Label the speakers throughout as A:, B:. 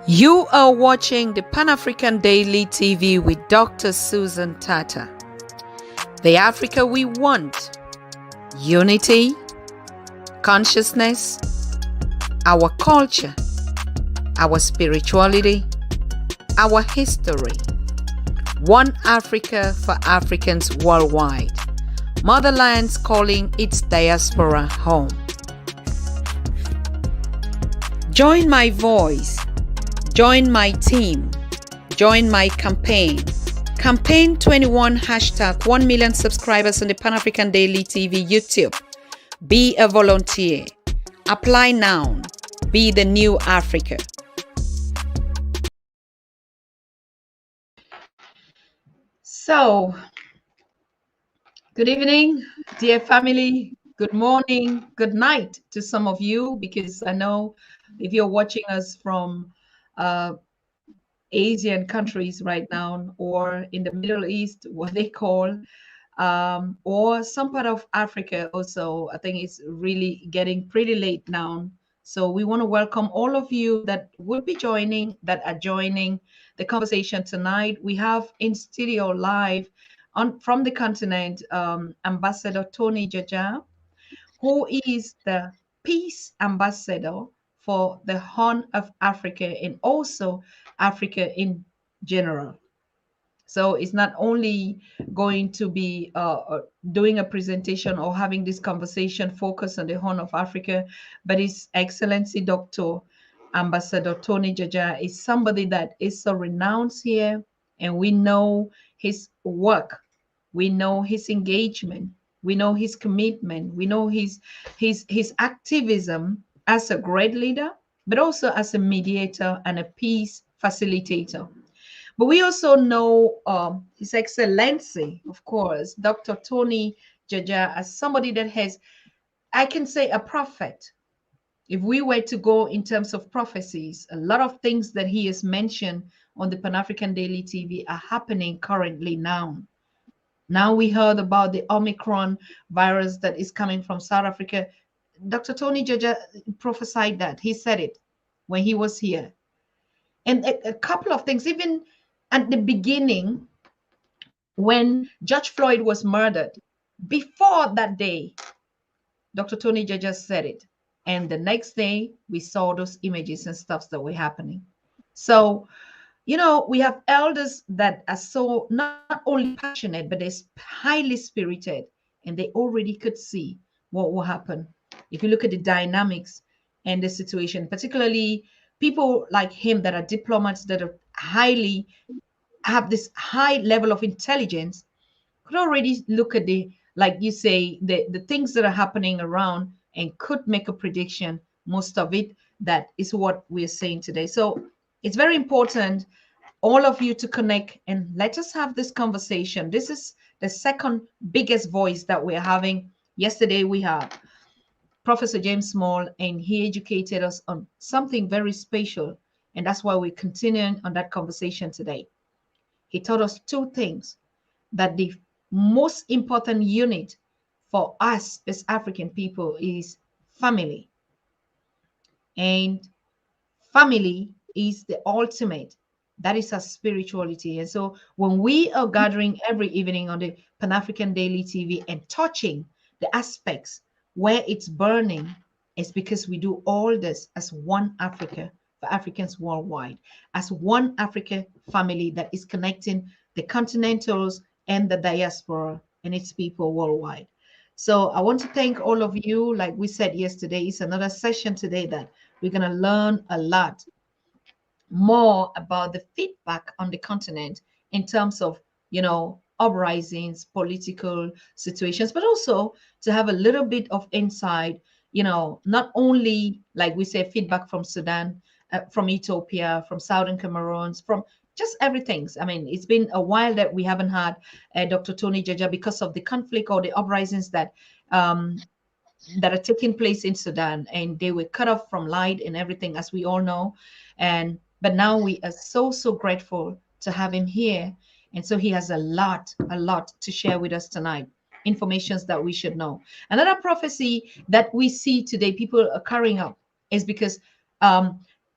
A: You are watching the Pan-African Daily TV with Dr. Susan Tata. The Africa we want: unity, consciousness, our culture, our spirituality, our history. One Africa for Africans worldwide. Motherland's calling its diaspora home. Join my voice. Join my team. Join my campaign. Campaign 21 hashtag 1 million subscribers on the Pan-African Daily TV YouTube. Be a volunteer. Apply now. Be the new Africa. So, good evening, dear family. Good morning, good night to some of you, because I know if you're watching us from Asian countries right now, or in the Middle East, what they call, or some part of Africa also. I think it's really getting pretty late now. So we want to welcome all of you that will be joining, that are joining the conversation tonight. We have in studio live from the continent, Ambassador Tony JAJA, who is the Peace Ambassador for the Horn of Africa and also Africa in general. So it's not only going to be doing a presentation or having this conversation focused on the Horn of Africa, but His Excellency Dr. Ambassador Tony JAJA is somebody that is so renowned here, and we know his work, we know his engagement, we know his commitment, we know his activism as a great leader, but also as a mediator and a peace facilitator. But we also know His Excellency, of course, Dr. Tony JAJA, as somebody that has, I can say, a prophet. If we were to go in terms of prophecies, a lot of things that he has mentioned on the Pan-African Daily TV are happening currently now. Now we heard about the Omicron virus that is coming from South Africa. Dr. Tony JAJA prophesied that. He said it when he was here. And a couple of things, even at the beginning, when George Floyd was murdered, before that day, Dr. Tony JAJA said it. And the next day, we saw those images and stuff that were happening. So, you know, we have elders that are so not only passionate, but they're highly spirited, and they already could see what will happen. If you look at the dynamics and the situation, particularly people like him that are diplomats that are highly have this high level of intelligence, could already look at the, like you say, the things that are happening around, and could make a prediction. Most of it, that is what we're saying today. So it's very important, all of you, to connect and let us have this conversation. This is the second biggest voice that we're having. Yesterday we had Professor James Small, and he educated us on something very special, and that's why we're continuing on that conversation today. He taught us two things: that the most important unit for us as African people is family, and family is the ultimate. That is our spirituality. And so when we are gathering every evening on the Pan-African Daily TV and touching the aspects where it's burning, it's because we do all this as one Africa for Africans worldwide, as one Africa family that is connecting the continentals and the diaspora and its people worldwide. So I want to thank all of you. Like we said yesterday, it's another session today that we're going to learn a lot more about the feedback on the continent in terms of, you know, uprisings, political situations, but also to have a little bit of insight, you know, not only, like we say, feedback from Sudan, from Ethiopia, from Southern Cameroons, from just everything. I mean, it's been a while that we haven't had Dr. Tony JAJA because of the conflict or the uprisings that that are taking place in Sudan, and they were cut off from light and everything, as we all know. But now we are so grateful to have him here, and so he has a lot to share with us tonight. Informations that we should know. Another prophecy that we see today, people are carrying out, is because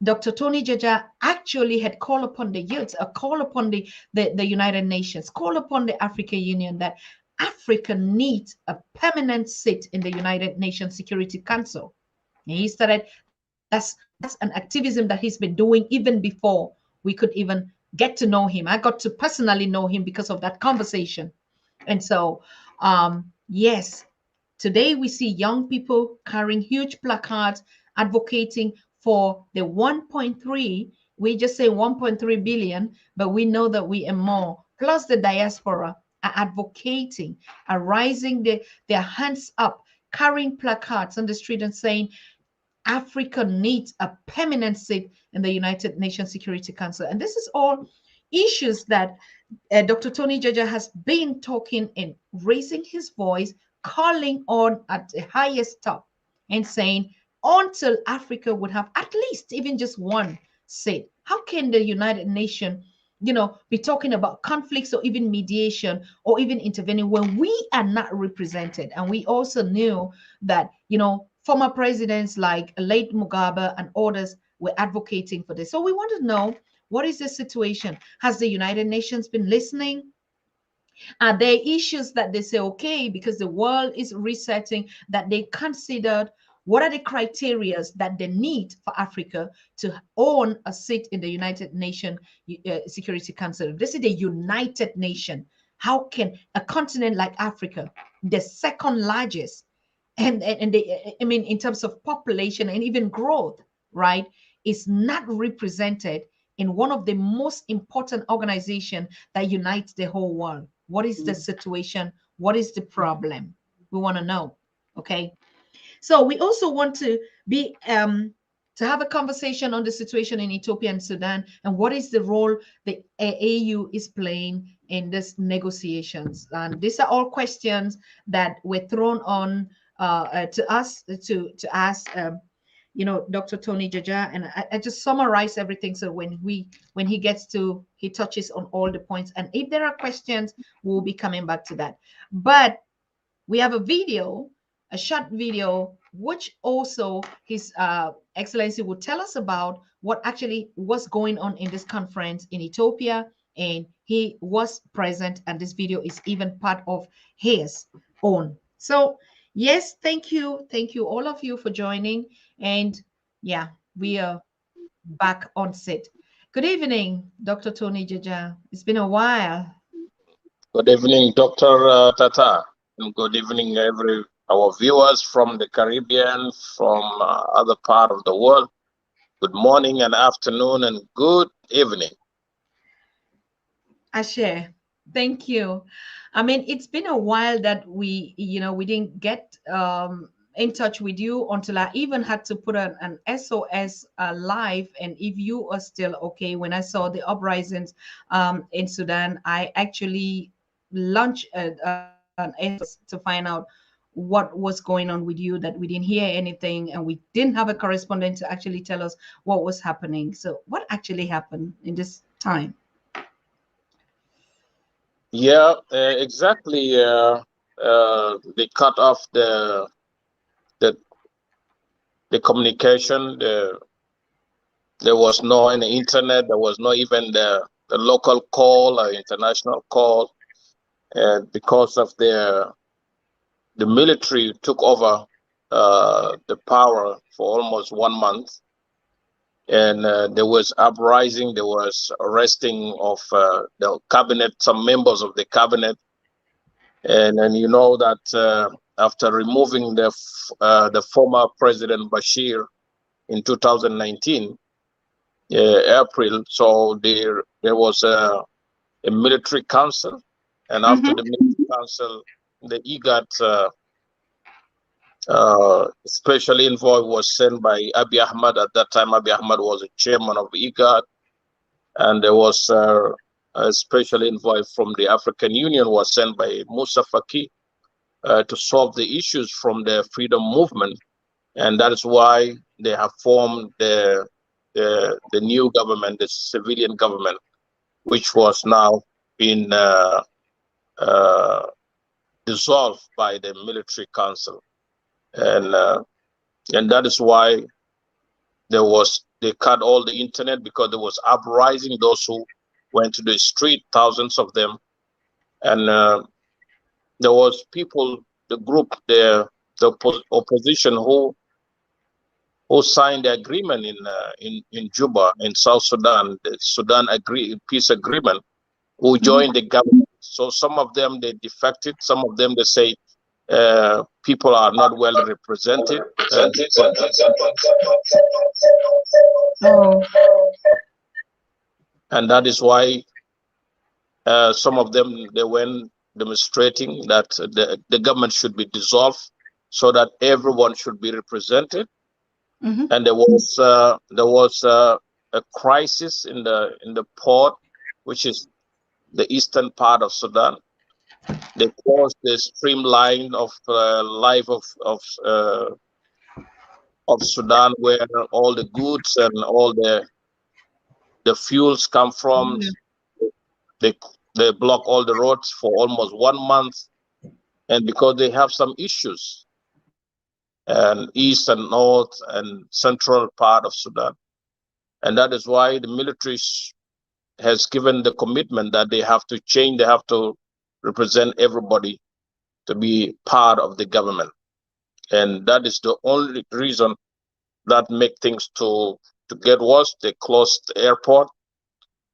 A: Dr. Tony JAJA actually had called upon the youth, call upon the United Nations, call upon the African Union that Africa needs a permanent seat in the United Nations Security Council. And he started, that's an activism that he's been doing even before we could even get to know him. I got to personally know him because of that conversation. And so, yes, today we see young people carrying huge placards advocating for the 1.3, we just say 1.3 billion, but we know that we are more, plus the diaspora are advocating, are rising their hands up, carrying placards on the street and saying, Africa needs a permanent seat in the United Nations Security Council. And this is all issues that Dr. Tony JAJA has been talking and raising his voice, calling on at the highest top and saying, until Africa would have at least even just one seat, how can the United Nations, be talking about conflicts or even mediation or even intervening when we are not represented? And we also knew that, former presidents like late Mugabe and others were advocating for this. So we want to know, what is the situation? Has the United Nations been listening? Are there issues that they say, okay, because the world is resetting, that they considered? What are the criteria that they need for Africa to own a seat in the United Nations Security Council? This is the United Nations. How can a continent like Africa, the second largest, and they, I mean, in terms of population and even growth, right, is not represented in one of the most important organizations that unites the whole world? What is the situation? What is the problem? We want to know. Okay. So we also want to be to have a conversation on the situation in Ethiopia and Sudan, and what is the role the AU is playing in these negotiations. And these are all questions that were thrown on to us to ask Dr. Tony JAJA, and I just summarize everything, so when he gets to, he touches on all the points, and if there are questions, we'll be coming back to that. But we have a short video, which also His Excellency will tell us about what actually was going on in this conference in Ethiopia, and he was present, and this video is even part of his own. So yes, thank you all of you for joining, and yeah, we are back on set. Good evening, Dr. Tony JAJA. It's been a while.
B: Good evening, Dr. Tata, and good evening, our viewers from the Caribbean, from other part of the world. Good morning and afternoon and good evening.
A: Ashe, thank you. I mean, it's been a while that we didn't get in touch with you, until I even had to put an SOS live. And if you are still okay, when I saw the uprisings in Sudan, I actually launched an SOS to find out what was going on with you, that we didn't hear anything, and we didn't have a correspondent to actually tell us what was happening. So what actually happened in this time?
B: Yeah, exactly. They cut off the communication. There was no any internet. There was not even the local call or international call, and because of the military took over the power for almost 1 month, and there was uprising. There was arresting of the cabinet, some members of the cabinet, and you know that after removing the former President Bashir in 2019 April, so there was a military council, and after the military council, the IGAD special envoy was sent by Abiy Ahmed. At that time, Abiy Ahmed was the chairman of IGAD, and there was a special envoy from the African Union was sent by Musa Faki to solve the issues from the freedom movement, and that is why they have formed the new government, the civilian government, which was now been dissolved by the military council, and that is why there was they cut all the internet because there was uprising, those who went to the street, thousands of them. And there was people, the group there, the opposition who signed the agreement in Juba, in South Sudan, the Sudan peace agreement, who joined the government. So some of them, they defected. Some of them, they say people are not well represented. And that is why some of them, they went demonstrating that the government should be dissolved so that everyone should be represented. And there was a crisis in the port, which is the eastern part of Sudan. They caused the streamline of life of Sudan, where all the goods and all the fuels come from. They block all the roads for almost 1 month, and because they have some issues, and east and north and central part of Sudan, and that is why the military has given the commitment that they have to change. They have to represent everybody to be part of the government, and that is the only reason that make things to get worse. They closed the airport,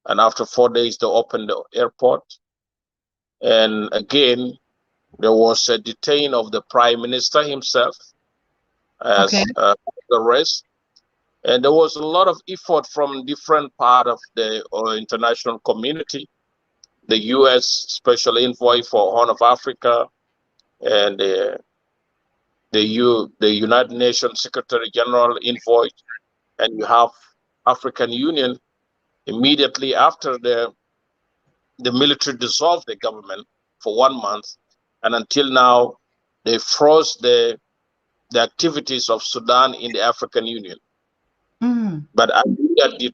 B: and after 4 days they opened the airport. And again, there was a detain of the prime minister himself as the rest. And there was a lot of effort from different part of the international community, the U.S. Special Envoy for Horn of Africa, and the United Nations Secretary General Envoy, and you have African Union. Immediately after the military dissolved the government for 1 month, and until now, they froze the activities of Sudan in the African Union. But that did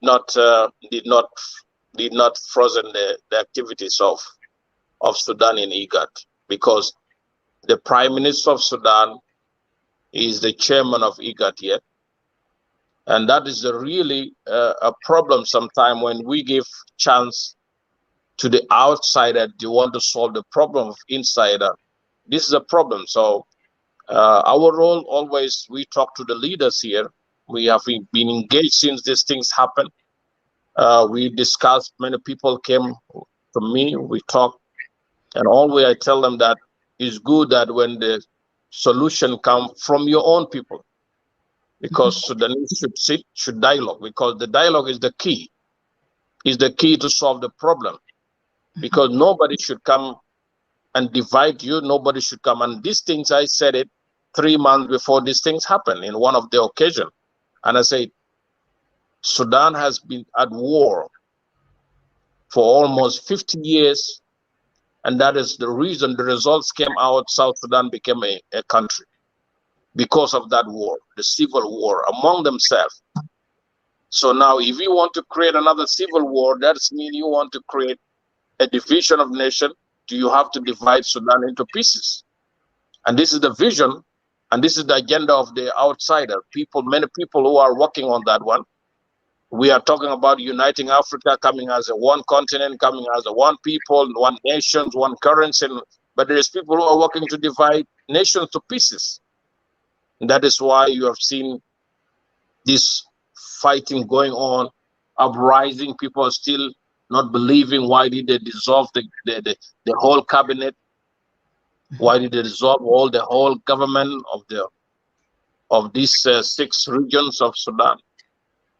B: not frozen the activities of Sudan in IGAD, because the Prime Minister of Sudan is the chairman of IGAD yet. And that is really a problem sometimes when we give chance to the outsider to want to solve the problem of insider. This is a problem. So our role always, we talk to the leaders here. We have been engaged since these things happened. We discussed, many people came to me, we talked, and always I tell them that it's good that when the solution comes from your own people, because Sudanese should dialogue, because the dialogue is the key to solve the problem, because nobody should come and divide you, nobody should come. And these things, I said it 3 months before these things happened in one of the occasions. And I said, Sudan has been at war for almost 50 years, and that is the reason the results came out. South Sudan became a country because of that war, the civil war among themselves. So now, if you want to create another civil war, that means you want to create a division of nation. Do you have to divide Sudan into pieces? And this is the vision, and this is the agenda of the outsider people, many people who are working on that one. We are talking about uniting Africa, coming as a one continent, coming as a one people, one nation, one currency. But there is people who are working to divide nations to pieces. And that is why you have seen this fighting going on, uprising. People are still not believing. Why did they dissolve the whole cabinet? Why did they dissolve the whole government of these 6 regions of Sudan?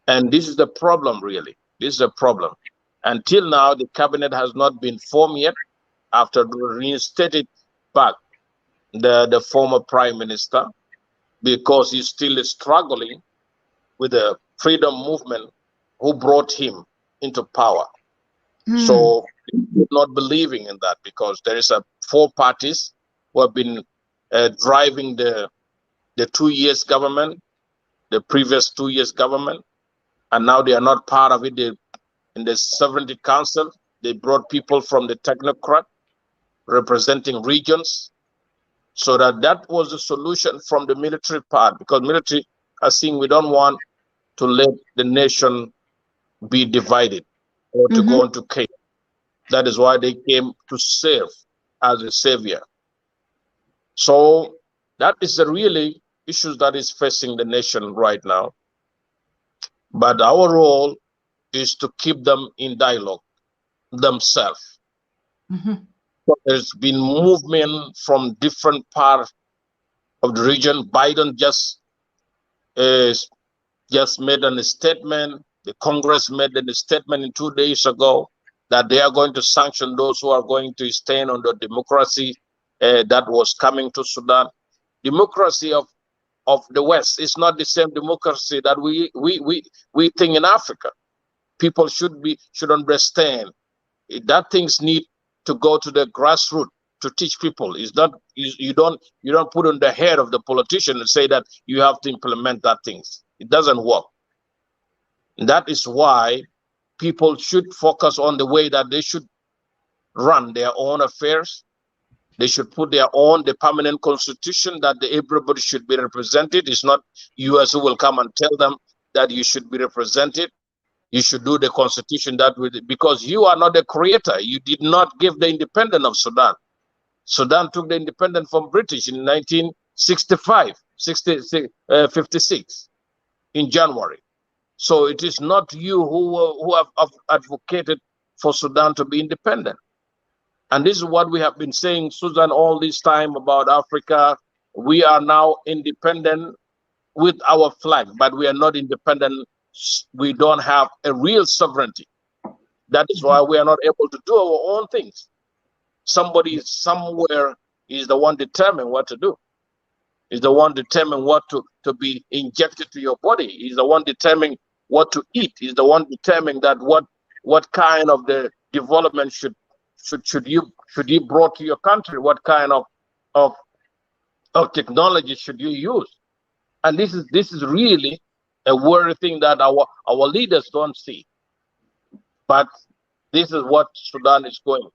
B: And this is the problem, really. This is the problem. Until now, the cabinet has not been formed yet, after reinstated back the former prime minister, because he's still struggling with the freedom movement who brought him into power. So he's not believing in that, because there is 4 parties who have been driving the 2 years government, the previous 2 years government, and now they are not part of it. In the Sovereignty Council, they brought people from the technocrat representing regions, so that was the solution from the military part, because military are saying we don't want to let the nation be divided or to go into chaos. That is why they came to serve as a savior. So that is the really issues that is facing the nation right now. But our role is to keep them in dialogue themselves. So there's been movement from different parts of the region. Biden just made a statement. The Congress made a statement 2 days ago that they are going to sanction those who are going to stand on the democracy that was coming to Sudan. Democracy of the West is not the same democracy that we think in Africa. People should understand that things need to go to the grassroots to teach people. It's not you don't put on the head of the politician and say that you have to implement that things. It doesn't work. And that is why people should focus on the way that they should run their own affairs. They should put the permanent constitution that everybody should be represented. It's not US who will come and tell them that you should be represented. You should do the constitution because you are not the creator. You did not give the independence of Sudan. Sudan took the independence from British in 56 in January. So it is not you who have advocated for Sudan to be independent. And this is what we have been saying, Susan, all this time about Africa. We are now independent with our flag, but we are not independent. We don't have a real sovereignty. That is why we are not able to do our own things. Somebody somewhere is the one determining what to do. Is the one determining what to be injected to your body. Is the one determining what to eat. Is the one determining that what kind of the development should you brought to your country. What kind of technology should you use? And this is really a worry thing that our leaders don't see. But this is what Sudan is going.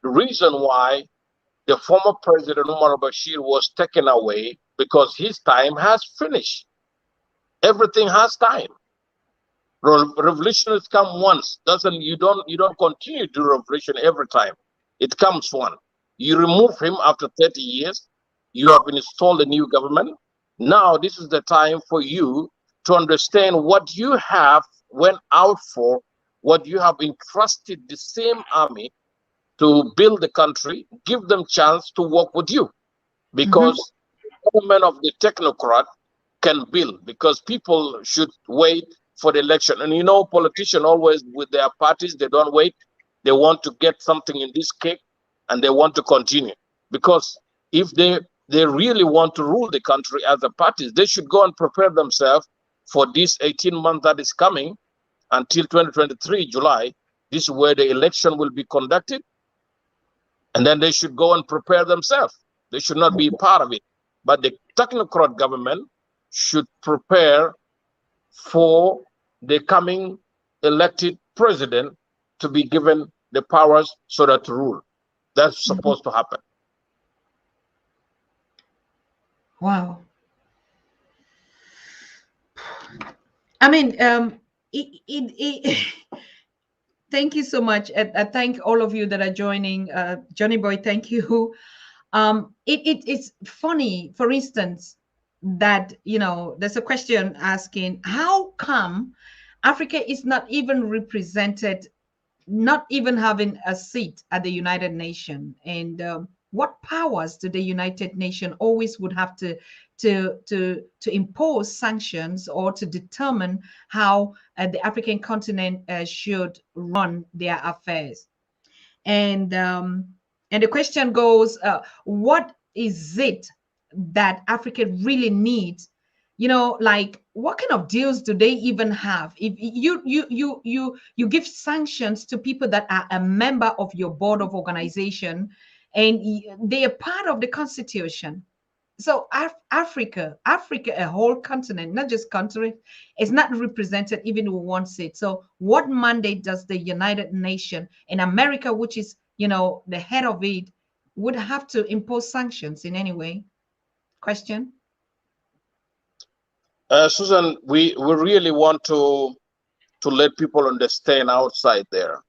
B: The reason why the former president Umar al-Bashir was taken away because his time has finished. Everything has time. Revolutions come once. You don't continue to do revolution every time. It comes once. You remove him after 30 years. You have installed a new government. Now this is the time for you to understand what you have went out for, what you have entrusted the same army to build the country, give them chance to work with you. Because the government of the technocrat can build, because people should wait for the election. And politicians always with their parties, they don't wait. They want to get something in this cake and they want to continue. Because if they really want to rule the country as a party, they should go and prepare themselves for this 18 months that is coming until 2023, July. This is where the election will be conducted. And then they should go and prepare themselves. They should not be part of it. But the technocrat government should prepare for the coming elected president to be given the powers so that to rule. That's supposed to happen.
A: Wow. I mean, thank you so much. I thank all of you that are joining. Johnny Boy, thank you. It's funny, for instance, that there's a question asking, how come Africa is not even represented, not even having a seat at the United Nations? And what powers do the United Nations always would have to impose sanctions or to determine how the African continent should run their affairs? And the question goes, what is it that Africa really needs? Like, what kind of deals do they even have? If you give sanctions to people that are a member of your board of organization and they are part of the constitution. So Africa, a whole continent, not just country, is not represented even with one seat. So what mandate does the United Nations in America, which is, the head of it, would have to impose sanctions in any way? Question?
B: Susan, we really want to let people understand outside there.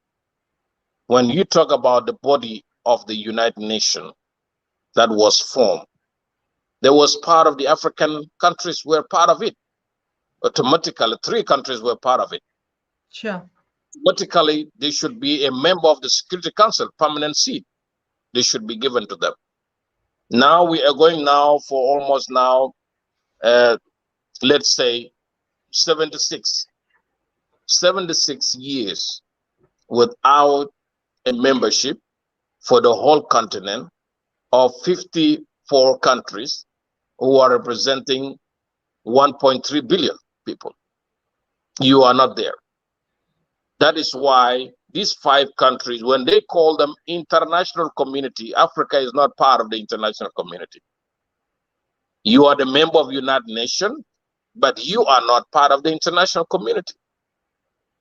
B: When you talk about the body of the United Nations that was formed, there was part of the African countries were part of it. Automatically, 3 countries were part of it.
A: Sure.
B: Automatically, they should be a member of the Security Council, permanent seat. They should be given to them. Now we are going now for almost now, let's say 76 years without a membership for the whole continent of 54 countries who are representing 1.3 billion people. You are not there. That is why these 5 countries, when they call them international community, Africa is not part of the international community. You are the member of United Nations, but you are not part of the international community.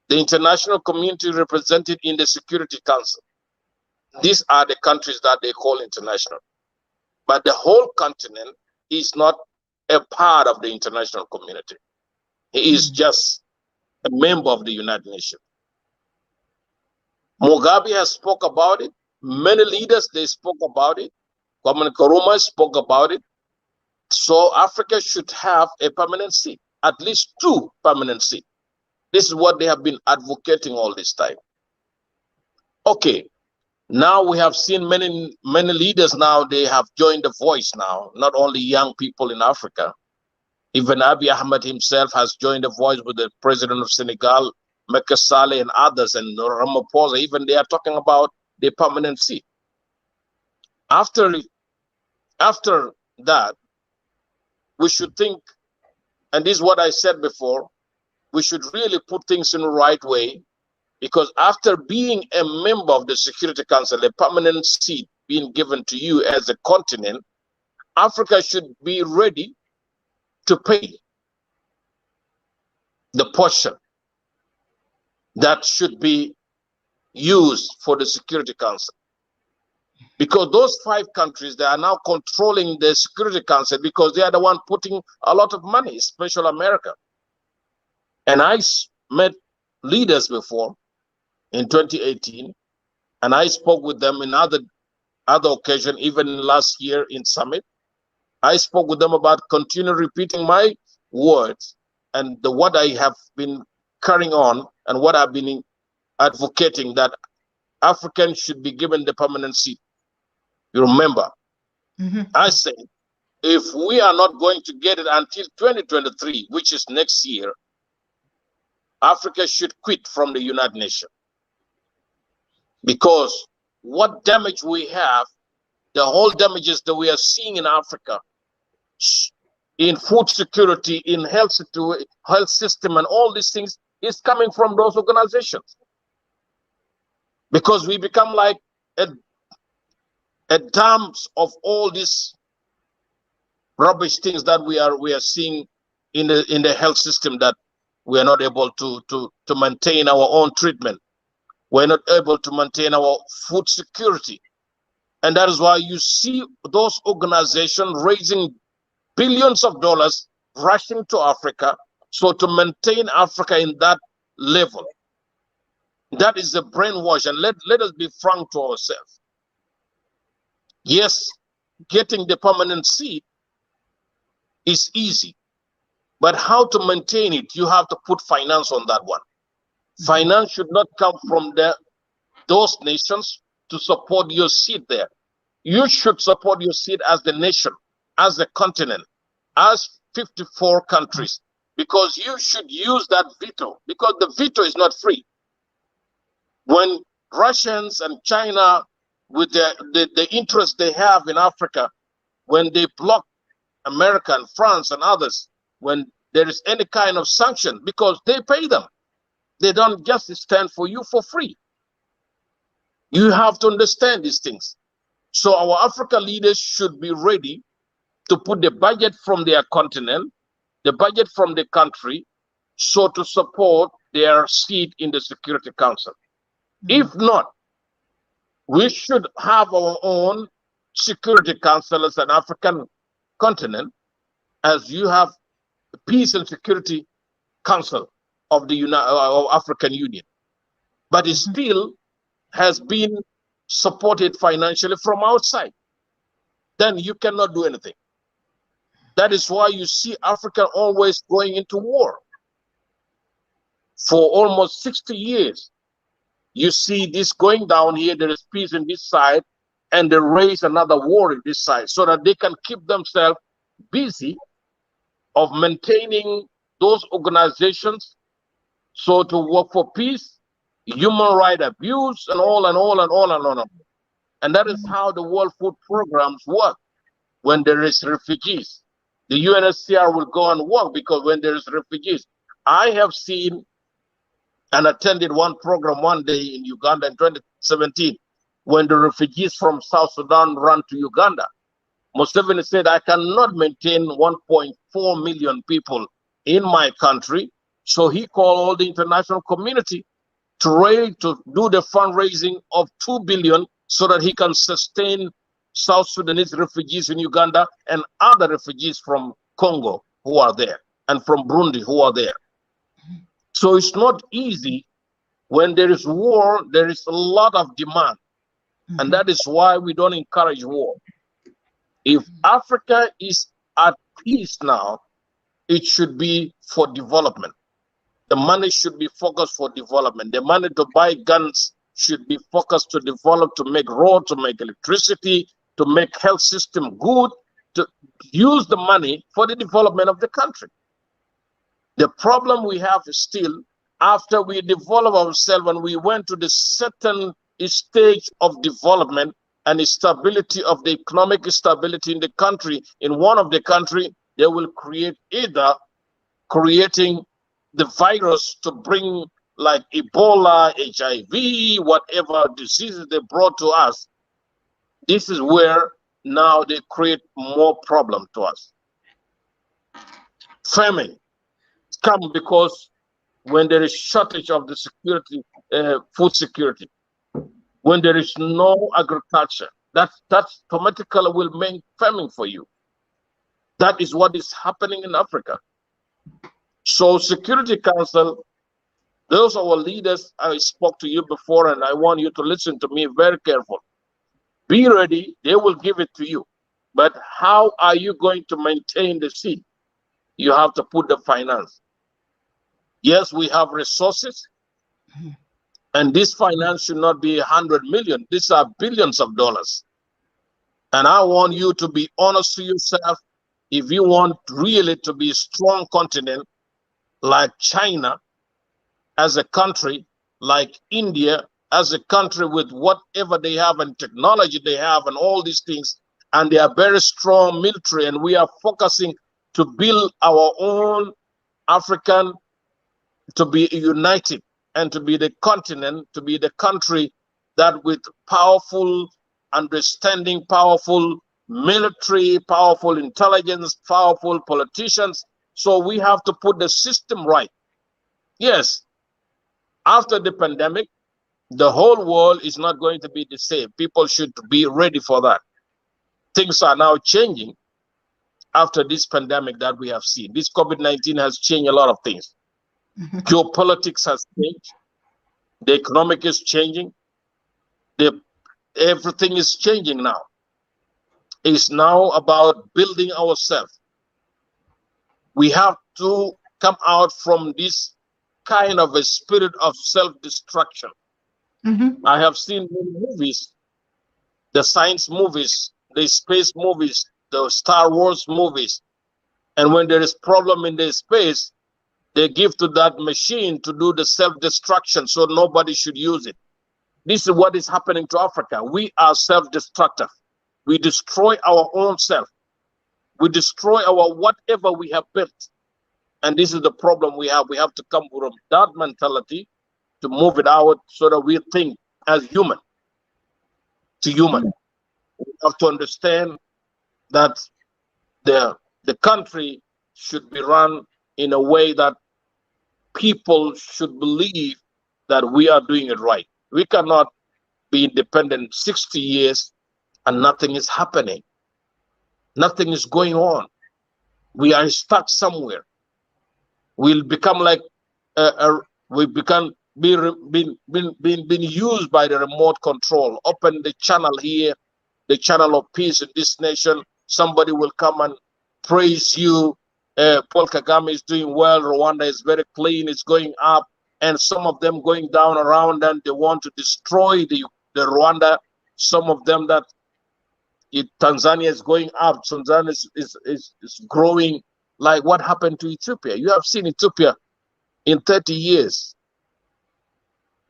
B: The international community represented in the Security Council. These are the countries that they call international. But the whole continent is not a part of the international community. He is just a member of the United Nations. Mugabe has spoke about it. Many leaders, they spoke about it. Kwame Nkrumah spoke about it. So Africa should have a permanent seat, at least 2 permanent seats. This is what they have been advocating all this time. Okay, now we have seen many leaders now, they have joined the voice now, not only young people in Africa. Even Abiy Ahmed himself has joined the voice with the president of Senegal, Macky Sall, and others, and Ramaphosa. Even they are talking about the permanent seat. After that, we should think, and this is what I said before, we should really put things in the right way, because after being a member of the Security Council, a permanent seat being given to you as a continent, Africa should be ready to pay the portion that should be used for the Security Council. Because those 5 countries, they are now controlling the Security Council because they are the one putting a lot of money, especially America. And I met leaders before in 2018, and I spoke with them in other occasion, even last year in Summit. I spoke with them about continue repeating my words and what I have been carrying on and what I've been advocating, that Africans should be given the permanent seat. You remember, I said, if we are not going to get it until 2023, which is next year, Africa should quit from the United Nations. Because what damage we have, the whole damages that we are seeing in Africa, in food security, in health system, and all these things is coming from those organizations. Because we become like a dumps of all these rubbish things that we are seeing in the health system, that we are not able to maintain our own treatment. We're not able to maintain our food security. And that is why you see those organizations raising billions of dollars, rushing to Africa, so to maintain Africa in that level. That is a brainwash, and let us be frank to ourselves. Yes, getting the permanent seat is easy, but how to maintain it, you have to put finance on that one. Finance should not come from those nations to support your seat there. You should support your seat as the nation, as the continent, as 54 countries, because you should use that veto, because the veto is not free. When Russians and China, with the interest they have in Africa, when they block America and France and others, when there is any kind of sanction, because they pay them, they don't just stand for you for free. You have to understand these things. So our African leaders should be ready to put the budget from their continent, the budget from the country, so to support their seat in the Security Council. If not, we should have our own Security Council as an African continent, as you have Peace and Security Council of the African Union, but it still has been supported financially from outside. Then you cannot do anything. That is why you see Africa always going into war. For almost 60 years, you see this going down here, there is peace in this side, and they raise another war in this side so that they can keep themselves busy of maintaining those organizations, so to work for peace, human rights abuse, and all and all and all and all. And that is how the World Food Programs work. When there is refugees, the UNHCR will go and work, because when there is refugees, I have seen and attended one program one day in Uganda in 2017, when the refugees from South Sudan ran to Uganda. Museveni said, I cannot maintain 1.4 million people in my country. So he called all the international community to do the fundraising of 2 billion so that he can sustain South Sudanese refugees in Uganda and other refugees from Congo who are there, and from Burundi who are there. So it's not easy. When there is war, there is a lot of demand. And that is why we don't encourage war. If Africa is at peace now, it should be for development. The money should be focused for development. The money to buy guns should be focused to develop, to make roads, to make electricity, to make health system good, to use the money for the development of the country. The problem we have is still, after we develop ourselves and we went to the certain stage of development and stability of the economic stability in the country, in one of the country, they will create either creating the virus to bring like Ebola, HIV, whatever diseases they brought to us. This is where now they create more problem to us. Famine come because when there is shortage of the security, food security, when there is no agriculture, that automatically will make famine for you. That is what is happening in Africa. So Security Council, those are our leaders. I spoke to you before, and I want you to listen to me very carefully. Be ready, they will give it to you. But how are you going to maintain the seed? You have to put the finance. Yes, we have resources, and this finance should not be 100 million. These are billions of dollars. And I want you to be honest to yourself. If you want really to be a strong continent, like China as a country, like India as a country with whatever they have and technology they have and all these things, and they are very strong military, and we are focusing to build our own African, to be united and to be the continent, to be the country that with powerful understanding, powerful military, powerful intelligence, powerful politicians. So we have to put the system right. Yes, after the pandemic, the whole world is not going to be the same. People should be ready for that. Things are now changing after this pandemic that we have seen. This COVID-19 has changed a lot of things. Geopolitics has changed. The economic is changing. Everything is changing now. It's now about building ourselves. We have to come out from this kind of a spirit of self-destruction. I have seen movies, the science movies, the space movies, the Star Wars movies. And when there is problem in the space, they give to that machine to do the self-destruction so nobody should use it. This is what is happening to Africa. We are self-destructive. We destroy our own self. We destroy our whatever we have built. And this is the problem we have. We have to come from that mentality to move it out so that we think as human to human. We have to understand that the country should be run in a way that people should believe that we are doing it right. We cannot be independent 60 years and nothing is happening. Nothing is going on. We are stuck somewhere. We'll become like we become being used by the remote control. Open the channel here, the channel of peace in this nation. Somebody will come and praise you. Paul Kagame is doing well. Rwanda is very clean. It's going up. And some of them going down around, and they want to destroy the Rwanda. Some of them that Tanzania is going up. Tanzania is growing. Like what happened to Ethiopia? You have seen Ethiopia in 30 years.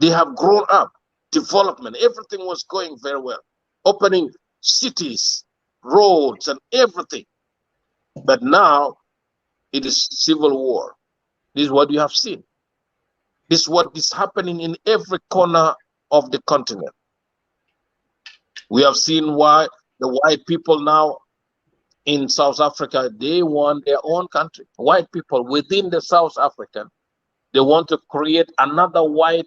B: They have grown up. Development. Everything was going very well. Opening cities, roads, and everything. But now it is civil war. This is what you have seen. This is what is happening in every corner of the continent. We have seen why the white people now in South Africa, they want their own country. White people within the South African, they want to create another white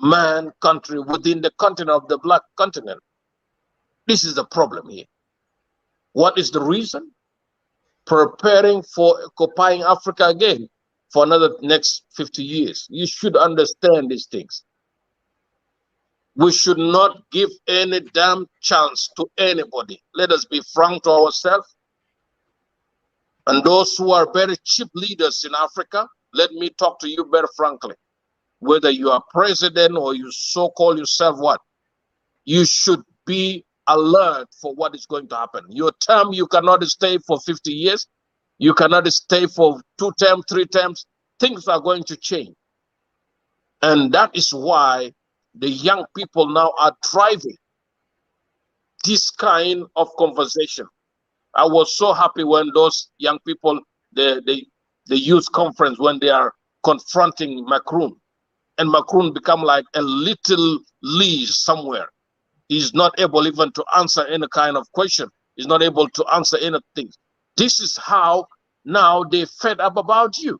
B: man country within the continent of the black continent. This is the problem here. What is the reason? Preparing for occupying Africa again for another next 50 years. You should understand these things. We should not give any damn chance to anybody. Let us be frank to ourselves. And those who are very cheap leaders in Africa, let me talk to you very frankly. Whether you are president or you so-call yourself what, you should be alert for what is going to happen. Your term, you cannot stay for 50 years. You cannot stay for 2 terms, 3 terms. Things are going to change. And that is why the young people now are driving this kind of conversation. I was so happy when those young people, the youth conference, when they are confronting Macron, and Macron become like a little Liz somewhere. He's not able even to answer any kind of question. He's not able to answer anything. This is how now they fed up about you.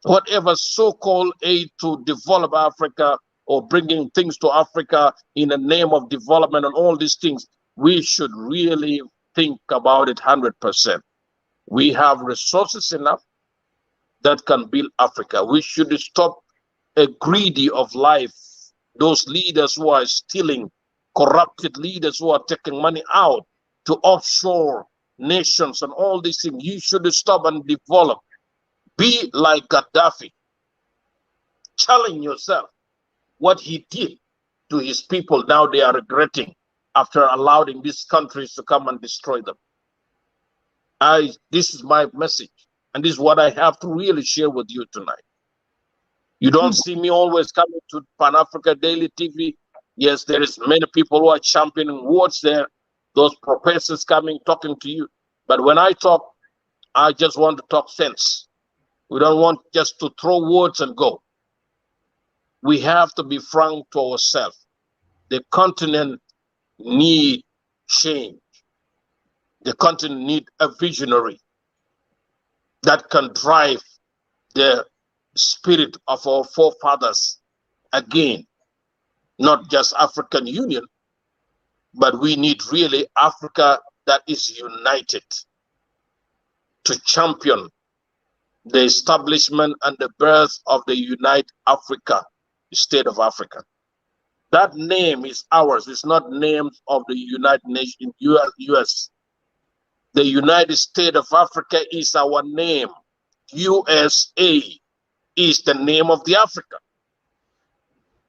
B: Whatever so-called aid to develop Africa or bringing things to Africa in the name of development and all these things, we should really think about it 100%. We have resources enough that can build Africa. We should stop greedy of life. Those leaders who are stealing, corrupted leaders who are taking money out to offshore nations and all these things, you should stop and develop. Be like Gaddafi. Challenge yourself. What he did to his people, now they are regretting after allowing these countries to come and destroy them. This is my message, and this is what I have to really share with you tonight. You don't see me always coming to Pan-Africa Daily TV. Yes, there is many people who are championing words there. Those professors coming, talking to you. But when I talk, I just want to talk sense. We don't want just to throw words and go. We have to be frank to ourselves. The continent need change. The continent need a visionary that can drive the spirit of our forefathers again. Not just African Union, but we need really Africa that is united to champion the establishment and the birth of the United Africa, State of Africa. That name is ours. It's not names of the United Nations, US. The United States of Africa is our name. USA is the name of the Africa.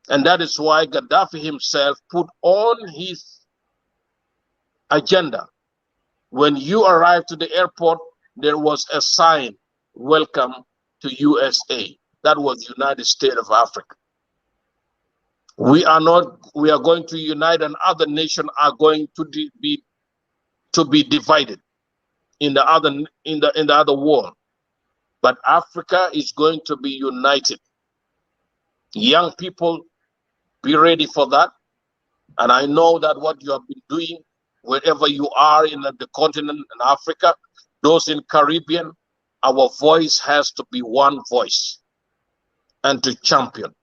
B: And that is why Gaddafi himself put on his agenda. When you arrived to the airport, there was a sign, "Welcome to USA." That was United States of Africa. We are going to unite, and other nations are going to be divided in the other world. But Africa is going to be united. Young people, be ready for that. And I know that what you have been doing, wherever you are in the continent in Africa, those in Caribbean, our voice has to be one voice and to champion.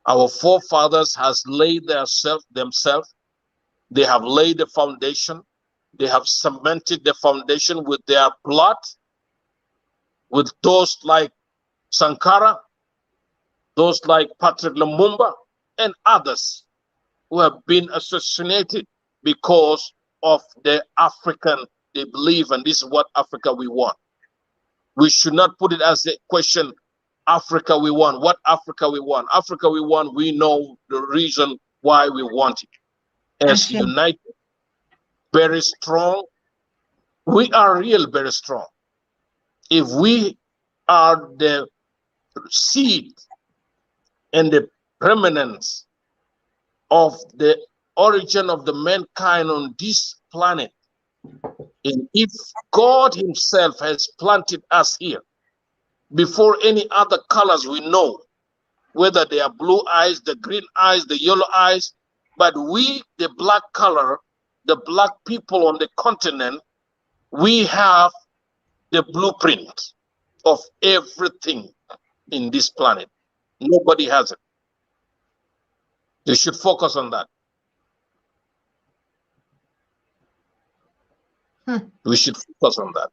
B: Our forefathers has laid themselves. They have laid the foundation. They have cemented the foundation with their blood. with those like Sankara, those like Patrick Lumumba, and others who have been assassinated because of the African they believe, and this is what Africa we want. We should not put it as a question, Africa we want. What Africa we want? Africa we want, we know the reason why we want it. As united, very strong, we are real very strong. If we are the seed and the permanence of the origin of the mankind on this planet, and if God himself has planted us here before any other colors we know, whether they are blue eyes, the green eyes, the yellow eyes, but we, the black color, the black people on the continent, we have the blueprint of everything in this planet. Nobody has it. You should focus on that. We should focus on that.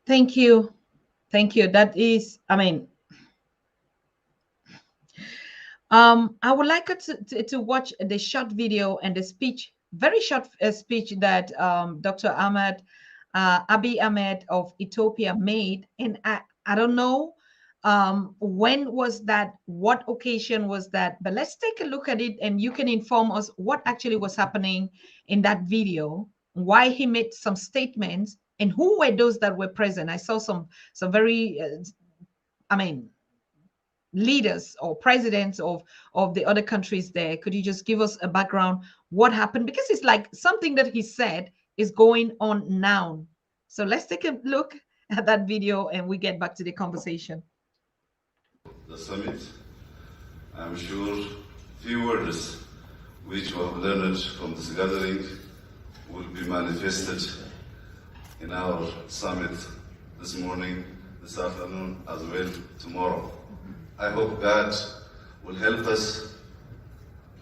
A: Thank you. Thank you. That is, I mean, I would like to watch the short video and the speech, very short speech that Dr. Abiy Ahmed of Ethiopia made. And I don't know when was that, what occasion was that, but let's take a look at it and you can inform us what actually was happening in that video, why he made some statements, and who were those that were present. I saw some very, I mean, leaders or presidents of the other countries there. Could you just give us a background what happened, because it's like something that he said is going on now. So let's take a look at that video and we get back to the conversation.
C: The summit, I'm sure few words which we have learned from this gathering will be manifested in our summit this morning, this afternoon, as well tomorrow. I hope God will help us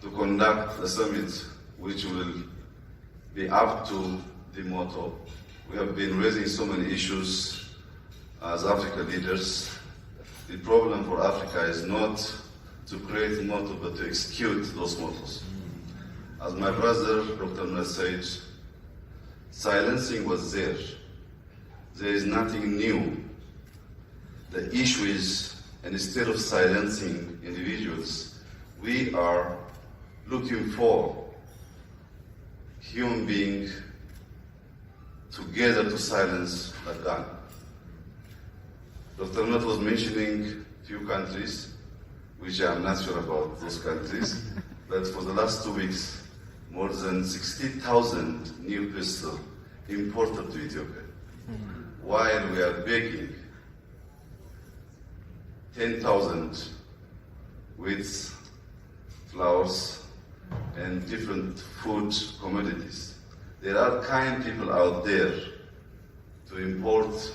C: to conduct the summit which will be up to the motto. We have been raising so many issues as African leaders. The problem for Africa is not to create a motto, but to execute those mottos. As my brother, Dr. Nunes said, silencing was there. There is nothing new. The issue is, and instead of silencing individuals, we are looking for human beings together to silence a gun. Dr. Nunes was mentioning few countries, which I'm not sure about those countries, but for the last 2 weeks, more than 60,000 new pistols imported to Ethiopia, while we are begging 10,000 with flowers and different food commodities. There are kind people out there to import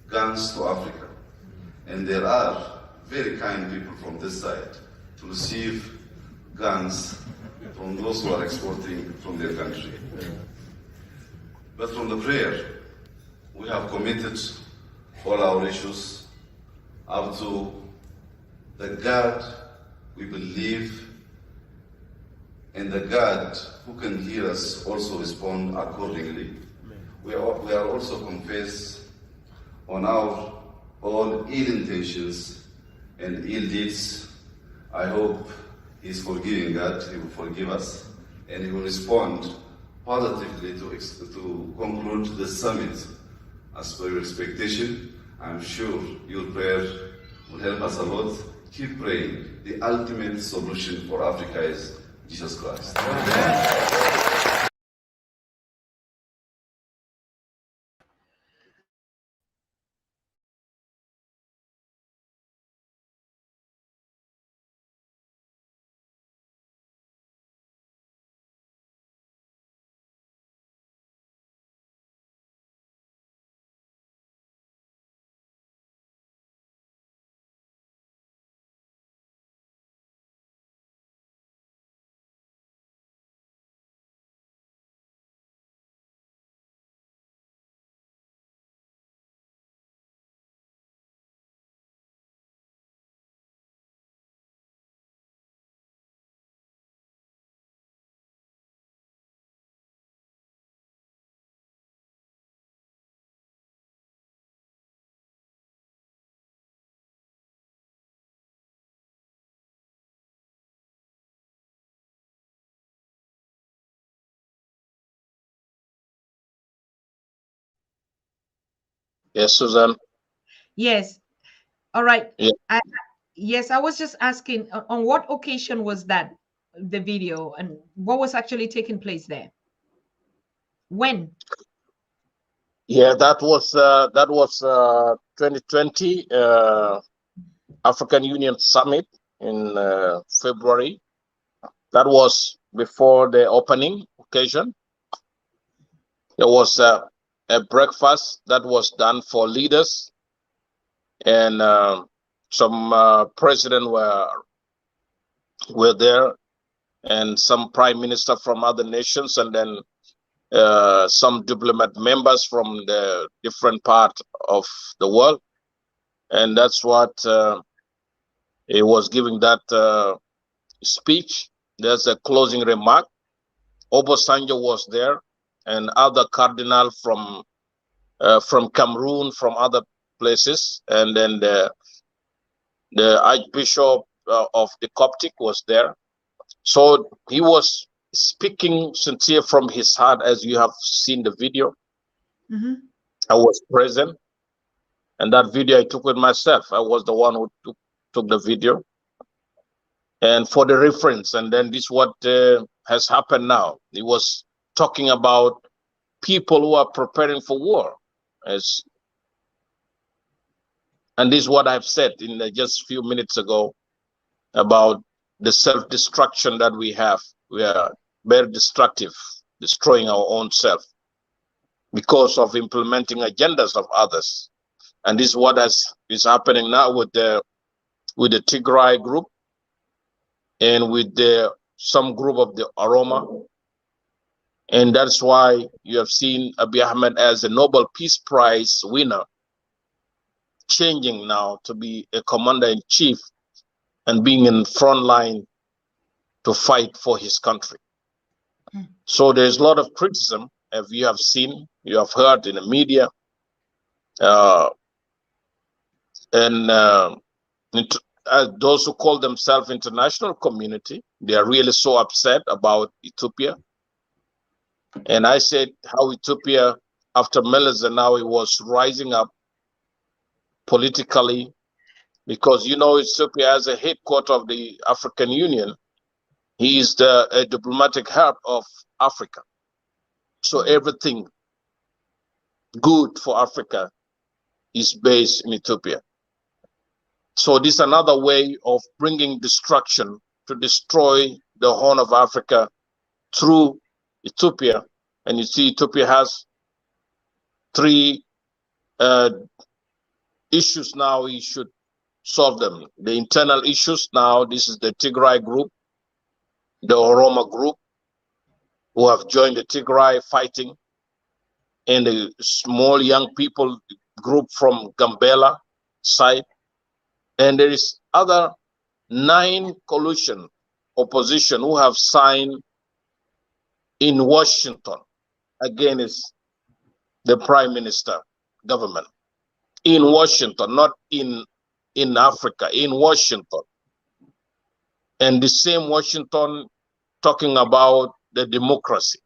C: guns to Africa, and there are very kind people from this side to receive guns from those who are exporting from their country. But from the prayer, we have committed all our issues up to the God we believe, and the God who can hear us also respond accordingly. We are also confess on our all ill intentions and ill deeds. I hope He's forgiving God, He will forgive us, and He will respond positively to conclude the summit as per your expectation. I'm sure your prayer will help us a lot. Keep praying. The ultimate solution for Africa is Jesus Christ.
B: Yes, Susan.
A: Yes. All right.
B: Yeah.
A: Yes, I was just asking on what occasion was that, the video, and what was actually taking place there? When?
B: Yeah, that was 2020 African Union Summit in February. That was before the opening occasion. There was a breakfast that was done for leaders, and some president were there, and some prime minister from other nations, and then some diplomat members from the different part of the world. And that's what he was giving that speech. There's a closing remark. Obasanjo was there, and other cardinal from Cameroon, from other places, and then the Archbishop of the Coptic was there. So he was speaking sincere from his heart, as you have seen the video.
A: Mm-hmm.
B: I was present, and that video I took with myself. I was the one who took the video, and for the reference. And then this what has happened now. He was talking about people who are preparing for war, and this is what I've said in just a few minutes ago about the self-destruction that we have. We are very destructive, destroying our own self because of implementing agendas of others. And this is what is happening now with the Tigray group and with some group of the Oroma. And that's why you have seen Abiy Ahmed as a Nobel Peace Prize winner, changing now to be a commander-in-chief and being in front line to fight for his country. So there's a lot of criticism, as you have seen, you have heard in the media, and those who call themselves international community, they are really so upset about Ethiopia. And I said how Ethiopia, after Meles Zenawi, was rising up politically, because Ethiopia has a headquarters of the African Union. He is a diplomatic hub of Africa. So everything good for Africa is based in Ethiopia. So this is another way of bringing destruction to destroy the Horn of Africa through Ethiopia. And you see, Ethiopia has three issues now. We should solve them. The internal issues now, this is the Tigray group, the Oroma group, who have joined the Tigray fighting, and the small young people group from Gambela side. And there is other 9 coalition opposition who have signed in Washington against the prime minister government. In Washington, not in Africa, in Washington. And the same Washington talking about the democracy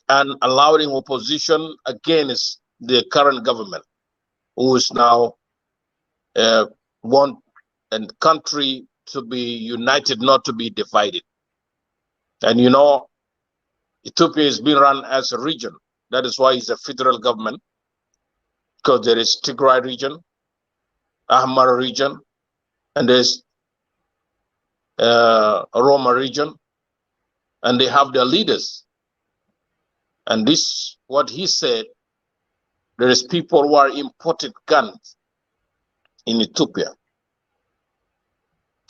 B: and allowing opposition against the current government, who is now want a country to be united, not to be divided. And Ethiopia is being run as a region. That is why it's a federal government, because there is Tigray region, Ahmar region, and there's Roma region, and they have their leaders. And this, what he said, there is people who are imported guns in Ethiopia,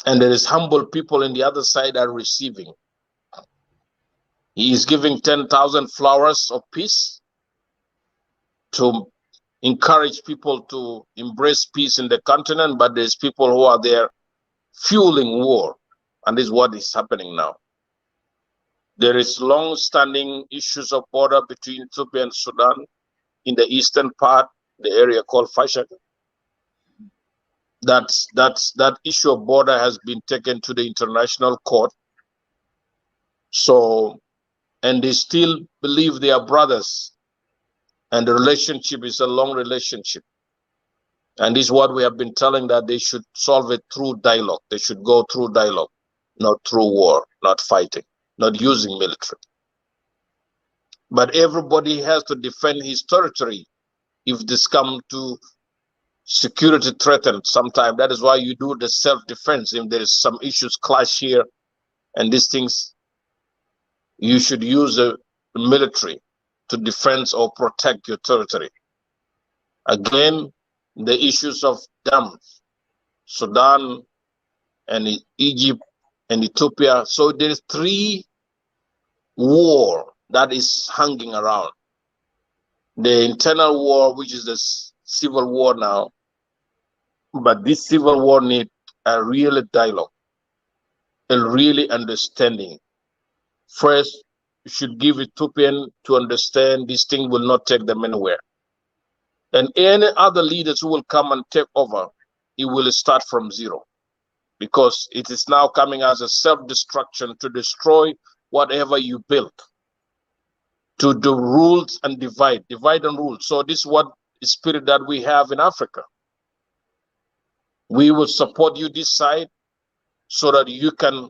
B: and there is humble people in the other side are receiving. He is giving 10,000 flowers of peace to encourage people to embrace peace in the continent, but there's people who are there fueling war, and this is what is happening now. There is long-standing issues of border between Ethiopia and Sudan in the eastern part, the area called Fashak. That issue of border has been taken to the international court. So, and they still believe they are brothers And the relationship is a long relationship. And this is what we have been telling, that they should solve it through dialogue. They should go through dialogue, not through war, not fighting, not using military. But everybody has to defend his territory if this comes to security threatened sometime. That is why you do the self-defense. If there is some issues clash here and these things, you should use the military to defend or protect your territory. Again, the issues of dams, Sudan and Egypt and Ethiopia. So there is 3 war that is hanging around. The internal war, which is the civil war now, but this civil war needs a real dialogue, a really understanding. First, you should give Ethiopian to understand this thing will not take them anywhere. And any other leaders who will come and take over, it will start from zero, because it is now coming as a self-destruction to destroy whatever you built, to do rules and divide and rule. So this is what the spirit that we have in Africa. We will support you this side so that you can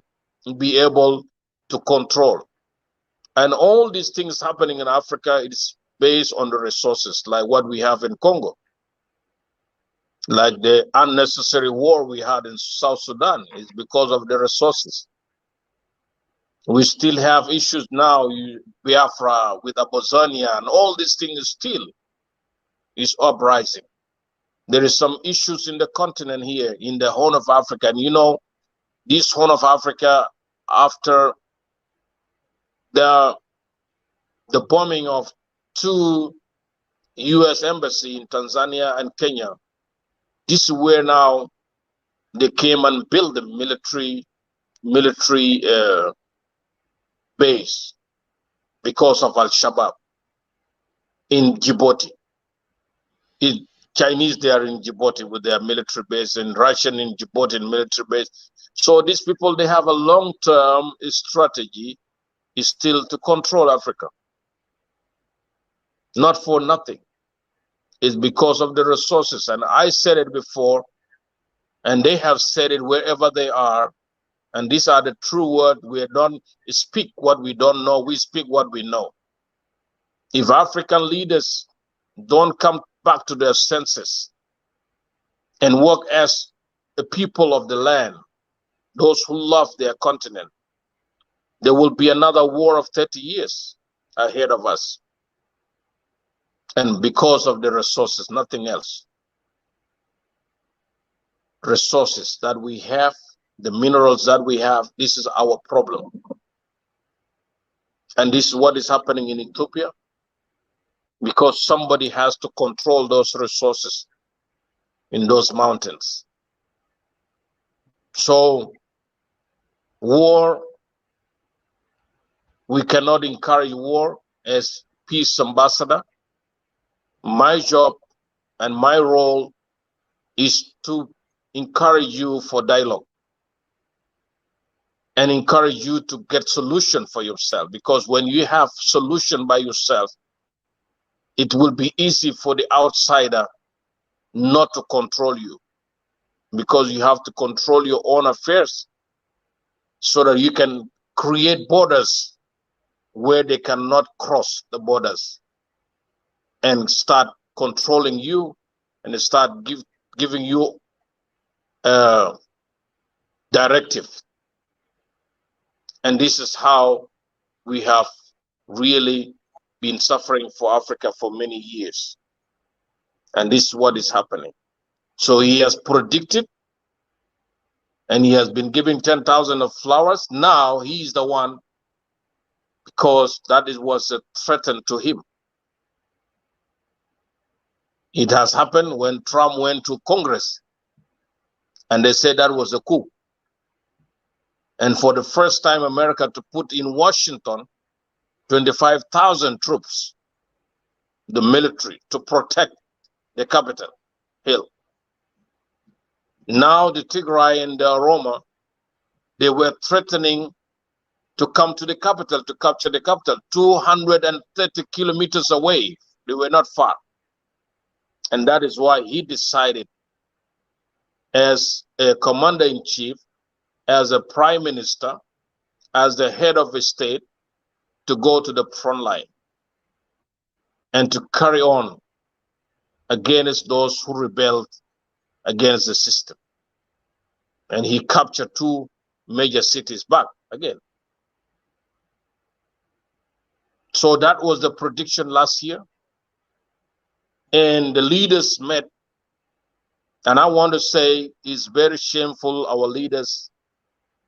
B: be able to control. And all these things happening in Africa, it's based on the resources, like what we have in Congo. Like the unnecessary war we had in South Sudan is because of the resources. We still have issues now, Biafra with Abozonia, and all these things still is uprising. There is some issues in the continent here, in the Horn of Africa. And you know, this Horn of Africa, after the bombing of 2 U.S. embassies in Tanzania and Kenya, this is where now they came and built the military base because of Al-Shabaab in Djibouti. Chinese, they are in Djibouti with their military base, and Russian in Djibouti in military base. So these people, they have a long-term strategy is still to control Africa. Not for nothing. It's because of the resources. And I said it before, and they have said it wherever they are. And these are the true words. We don't speak what we don't know. We speak what we know. If African leaders don't come back to their senses and work as the people of the land, those who love their continent, there will be another war of 30 years ahead of us. And because of the resources, nothing else. Resources that we have, the minerals that we have, this is our problem. And this is what is happening in Ethiopia, because somebody has to control those resources in those mountains. So, war, we cannot encourage war as peace ambassador. My job and my role is to encourage you for dialogue and encourage you to get solution for yourself, because when you have solution by yourself, it will be easy for the outsider not to control you, because you have to control your own affairs so that you can create borders where they cannot cross the borders and start controlling you and start giving you directive. And this is how we have really been suffering for Africa for many years. And this is what is happening. So he has predicted, and he has been giving 10,000 of flowers. Now he is the one, because that was a threat to him. It has happened when Trump went to Congress, and they said that was a coup. And for the first time, America to put in Washington 25,000 troops, the military, to protect the Capitol Hill. Now the Tigray and the Roma, they were threatening to come to the capital, to capture the capital, 230 kilometers away They were not far. And that is why he decided, as a commander-in-chief, as a prime minister, as the head of a state, to go to the front line and to carry on against those who rebelled against the system. And he captured 2 major cities back again. So that was the prediction last year. And the leaders met. And I want to say it's very shameful, our leaders,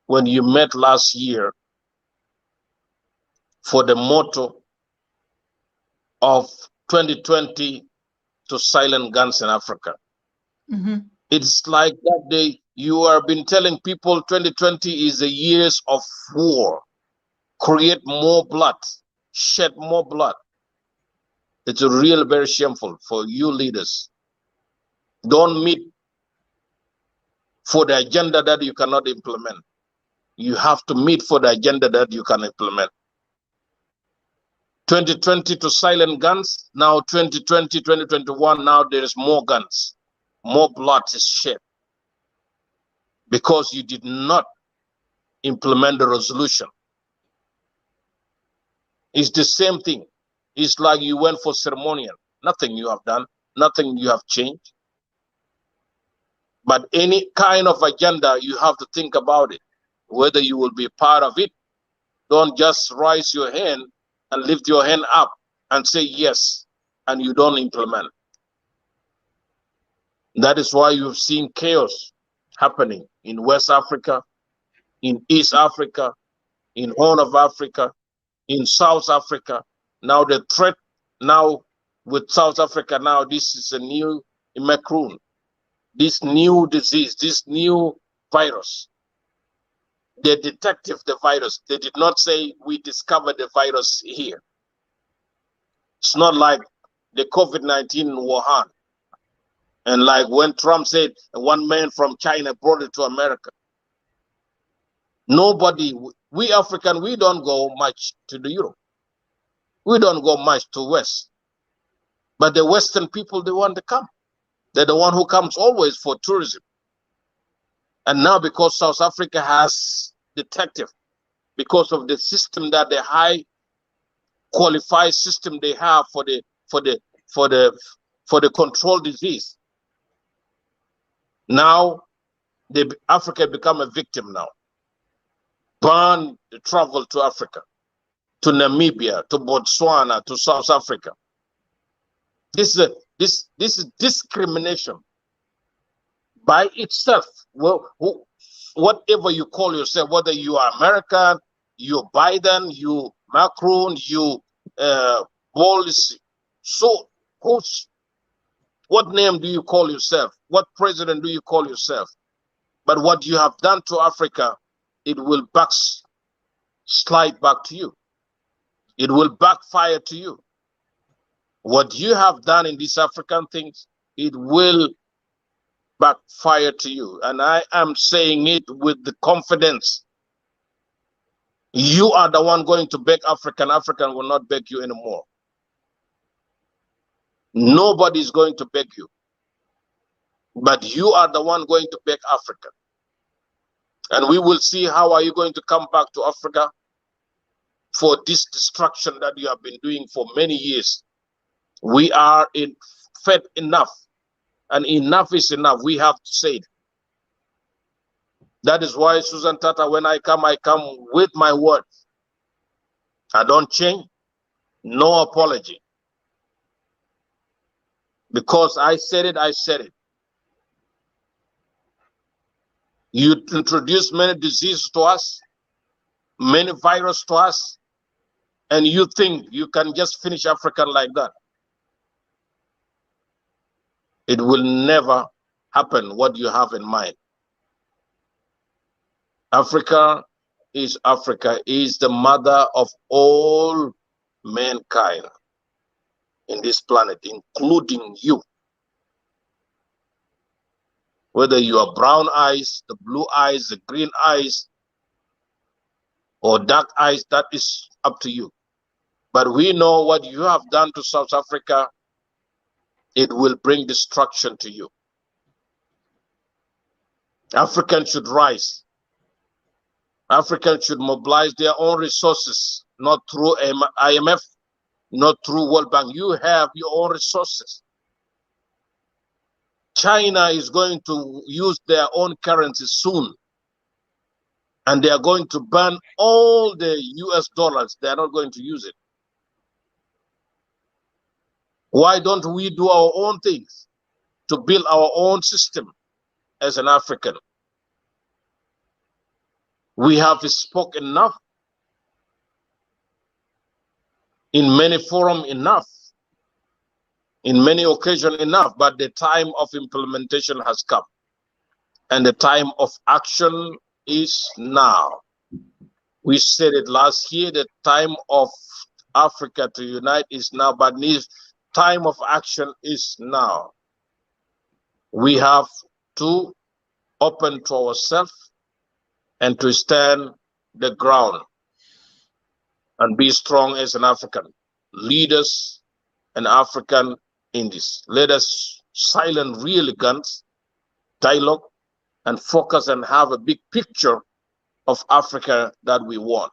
B: when you met last year for the motto of 2020 to silent guns in Africa.
A: Mm-hmm.
B: It's like that day you have been telling people 2020 is the years of war, create more blood, shed more blood. It's really very shameful for you leaders. Don't meet for the agenda that you cannot implement. You have to meet for the agenda that you can implement. 2020 to silent guns, now 2020, 2021, now there is more guns. More blood is shed because you did not implement the resolution. It's the same thing. It's like you went for ceremonial. Nothing you have done, nothing you have changed. But any kind of agenda, you have to think about it, whether you will be part of it. Don't just raise your hand and lift your hand up and say yes, and you don't implement. That is why you've seen chaos happening in West Africa, in East Africa, in Horn of Africa, in South Africa. Now the threat now with South Africa, now this is a new Omicron, this new disease, this new virus. They detected the virus. They did not say we discovered the virus here. It's not like the COVID-19 in Wuhan. And like when Trump said one man from China brought it to America. Nobody, we African, we don't go much to the Europe. We don't go much to West. But the Western people, they want to come. They're the one who comes always for tourism. And now because South Africa has detective, because of the system that the high qualified system they have for the control disease. Now Africa become a victim now. Ban the travel to Africa, to Namibia, to Botswana, to South Africa. This is discrimination by itself. Well, whatever you call yourself, whether you are American, you Biden, you Macron, you policy. So what name do you call yourself? What president do you call yourself? But what you have done to Africa, it will slide back to you. It will backfire to you. What you have done in these African things, it will backfire to you. And I am saying it with the confidence. You are the one going to beg African. African will not beg you anymore. Nobody is going to beg you. But you are the one going to beg Africa. And we will see how are you going to come back to Africa for this destruction that you have been doing for many years. We are fed enough. And enough is enough. We have to say it. That is why, Susan Tata, when I come with my word. I don't change. No apology. Because I said it, I said it. You introduce many diseases to us, many viruses to us, and you think you can just finish Africa like that. It will never happen what you have in mind. Africa is the mother of all mankind in this planet, including you. Whether you are brown eyes, the blue eyes, the green eyes, or dark eyes, that is up to you. But we know what you have done to South Africa, it will bring destruction to you. Africans should rise. Africans should mobilize their own resources, not through IMF, not through World Bank. You have your own resources. China is going to use their own currency soon. And they are going to ban all the US dollars. They are not going to use it. Why don't we do our own things to build our own system as an African? We have spoken enough, in many forums enough, in many occasions enough, but the time of implementation has come. And the time of action is now. We said it last year, the time of Africa to unite is now, but the time of action is now. We have to open to ourselves and to stand the ground and be strong as an African. Leaders and African in this. Let us silence real guns, dialogue, and focus and have a big picture of Africa that we want.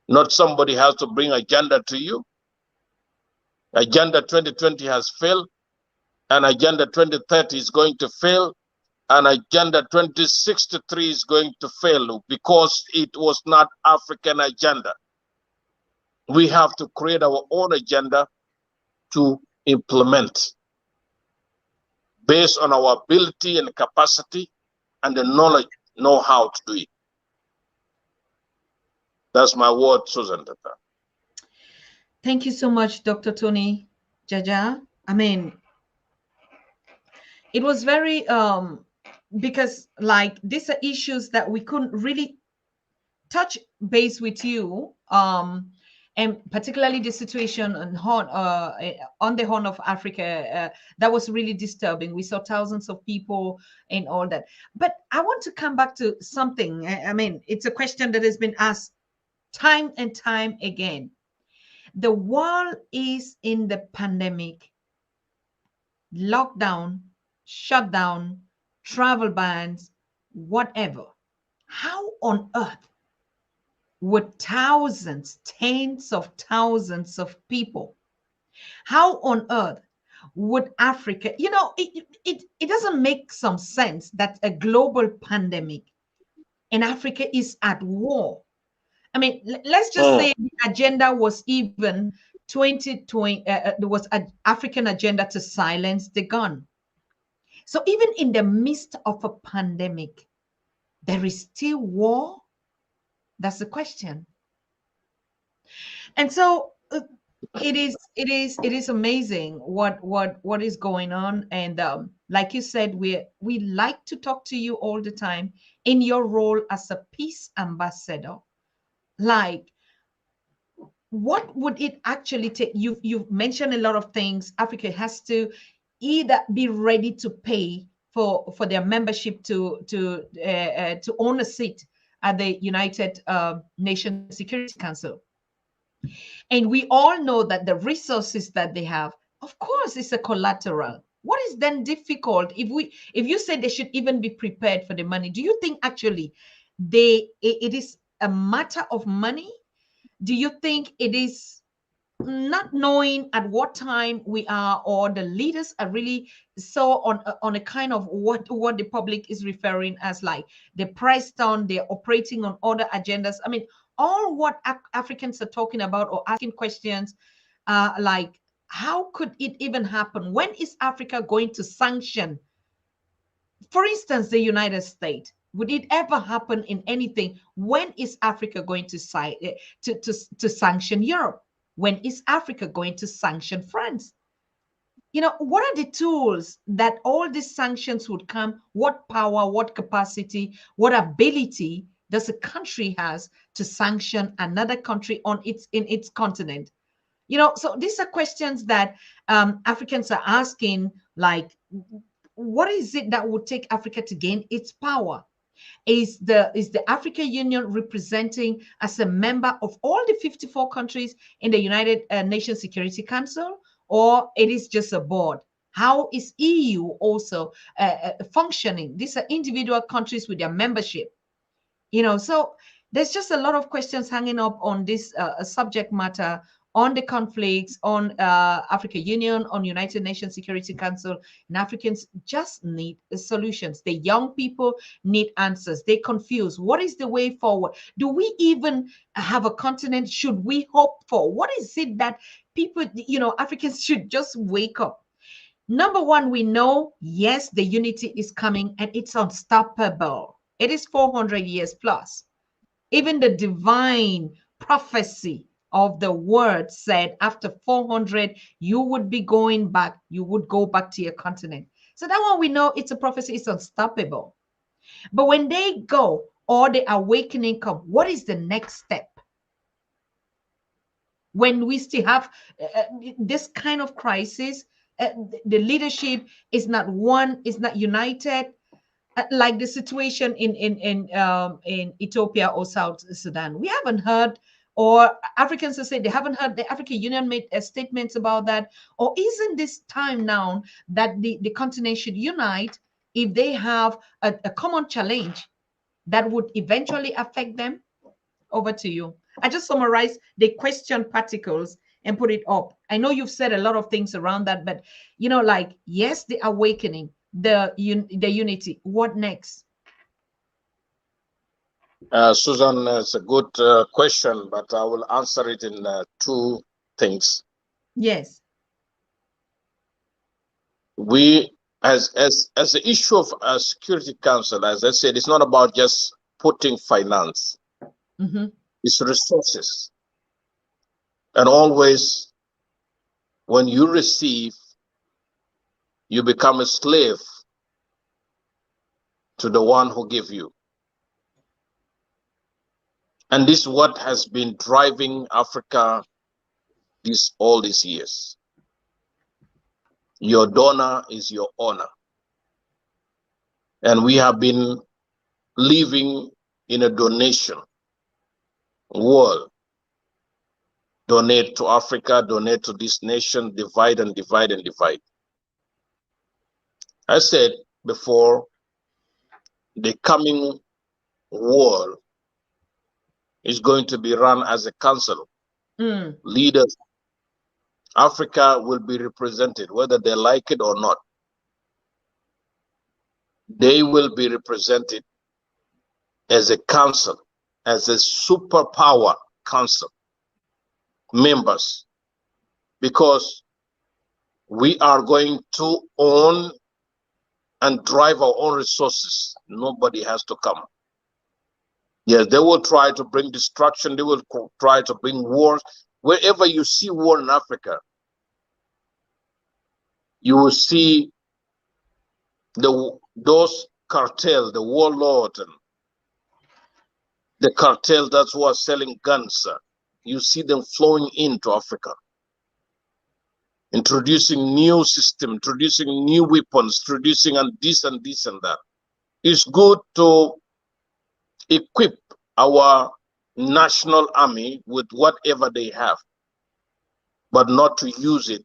B: Not somebody has to bring agenda to you. Agenda 2020 has failed, and Agenda 2030 is going to fail, and Agenda 2063 is going to fail because it was not African agenda. We have to create our own agenda to implement based on our ability and capacity and the knowledge, know how to do it. That's my word, Susan.
A: Thank you so much, Dr. Tony JAJA. I mean, it was very because like these are issues that we couldn't really touch base with you, and particularly the situation on the Horn of Africa, that was really disturbing. We saw thousands of people and all that. But I want to come back to something. I mean, it's a question that has been asked time and time again. The world is in the pandemic, lockdown, shutdown, travel bans, whatever. How on earth would thousands, tens of thousands of people, how on earth would Africa, you know, it doesn't make some sense that a global pandemic and Africa is at war. I mean, let's just say the agenda was even 2020, there was an African agenda to silence the gun. So even in the midst of a pandemic, there is still war. That's the question. And so it is amazing what is going on. And like you said, we like to talk to you all the time in your role as a peace ambassador. Like, what would it actually take? You've mentioned a lot of things. Africa has to either be ready to pay for their membership to own a seat at the United Nations Security Council. And we all know that the resources that they have, of course, is a collateral. What is then difficult if you say they should even be prepared for the money? Do you think actually it is a matter of money? Do you think it is not knowing at what time we are, or the leaders are really so on a kind of what the public is referring as like the price down, they're operating on other agendas? I mean, all what Africans are talking about or asking questions, like, how could it even happen? When is Africa going to sanction, for instance, the United States? Would it ever happen in anything? When is Africa going to sanction Europe? When is Africa going to sanction France? You know, what are the tools that all these sanctions would come? What power, what capacity, what ability does a country has to sanction another country in its continent? You know, so these are questions that Africans are asking, like, what is it that would take Africa to gain its power? Is the African Union representing as a member of all the 54 countries in the United Nations Security Council, or it is just a board? How is EU also functioning? These are individual countries with their membership, you know. So there's just a lot of questions hanging up on this subject matter, on the conflicts, on African Union, on United Nations Security Council. And Africans just need solutions. The young people need answers. They confused. What is the way forward? Do we even have a continent? Should we hope for? What is it that people, you know, Africans should just wake up? Number one, we know, yes, the unity is coming and it's unstoppable. It is 400 years plus. Even the divine prophecy of the word said after 400, you would be going back. You would go back to your continent. So that one we know it's a prophecy. It's unstoppable. But when they go or the awakening come, what is the next step? When we still have this kind of crisis, the leadership is not one, is not united, like the situation in Ethiopia or South Sudan. We haven't heard, or Africans have said they haven't heard the African Union made statements about that. Or isn't this time now that the continent should unite if they have a common challenge that would eventually affect them? Over to you. I just summarized the question particles and put it up. I know you've said a lot of things around that, but you know, like, yes, the awakening, the unity. What next?
B: Susan, it's a good question, but I will answer it in two things.
A: Yes.
B: We, as the issue of Security Council, as I said, it's not about just putting finance.
A: Mm-hmm.
B: It's resources. And always, when you receive, you become a slave to the one who gave you. And this is what has been driving Africa all these years. Your donor is your honor. And we have been living in a donation world. Donate to Africa, donate to this nation, divide and divide and divide. I said before, the coming world is going to be run as a council. Leaders, Africa will be represented, whether they like it or not. They will be represented as a council, as a superpower council members, because we are going to own and drive our own resources. Nobody has to come. Yes, they will try to bring destruction. They will try to bring wars. Wherever you see war in Africa, you will see those cartel, the warlord, and the cartel that's who are selling guns. You see them flowing into Africa, introducing new system, introducing new weapons, introducing and this and this and that. It's good to equip our national army with whatever they have, but not to use it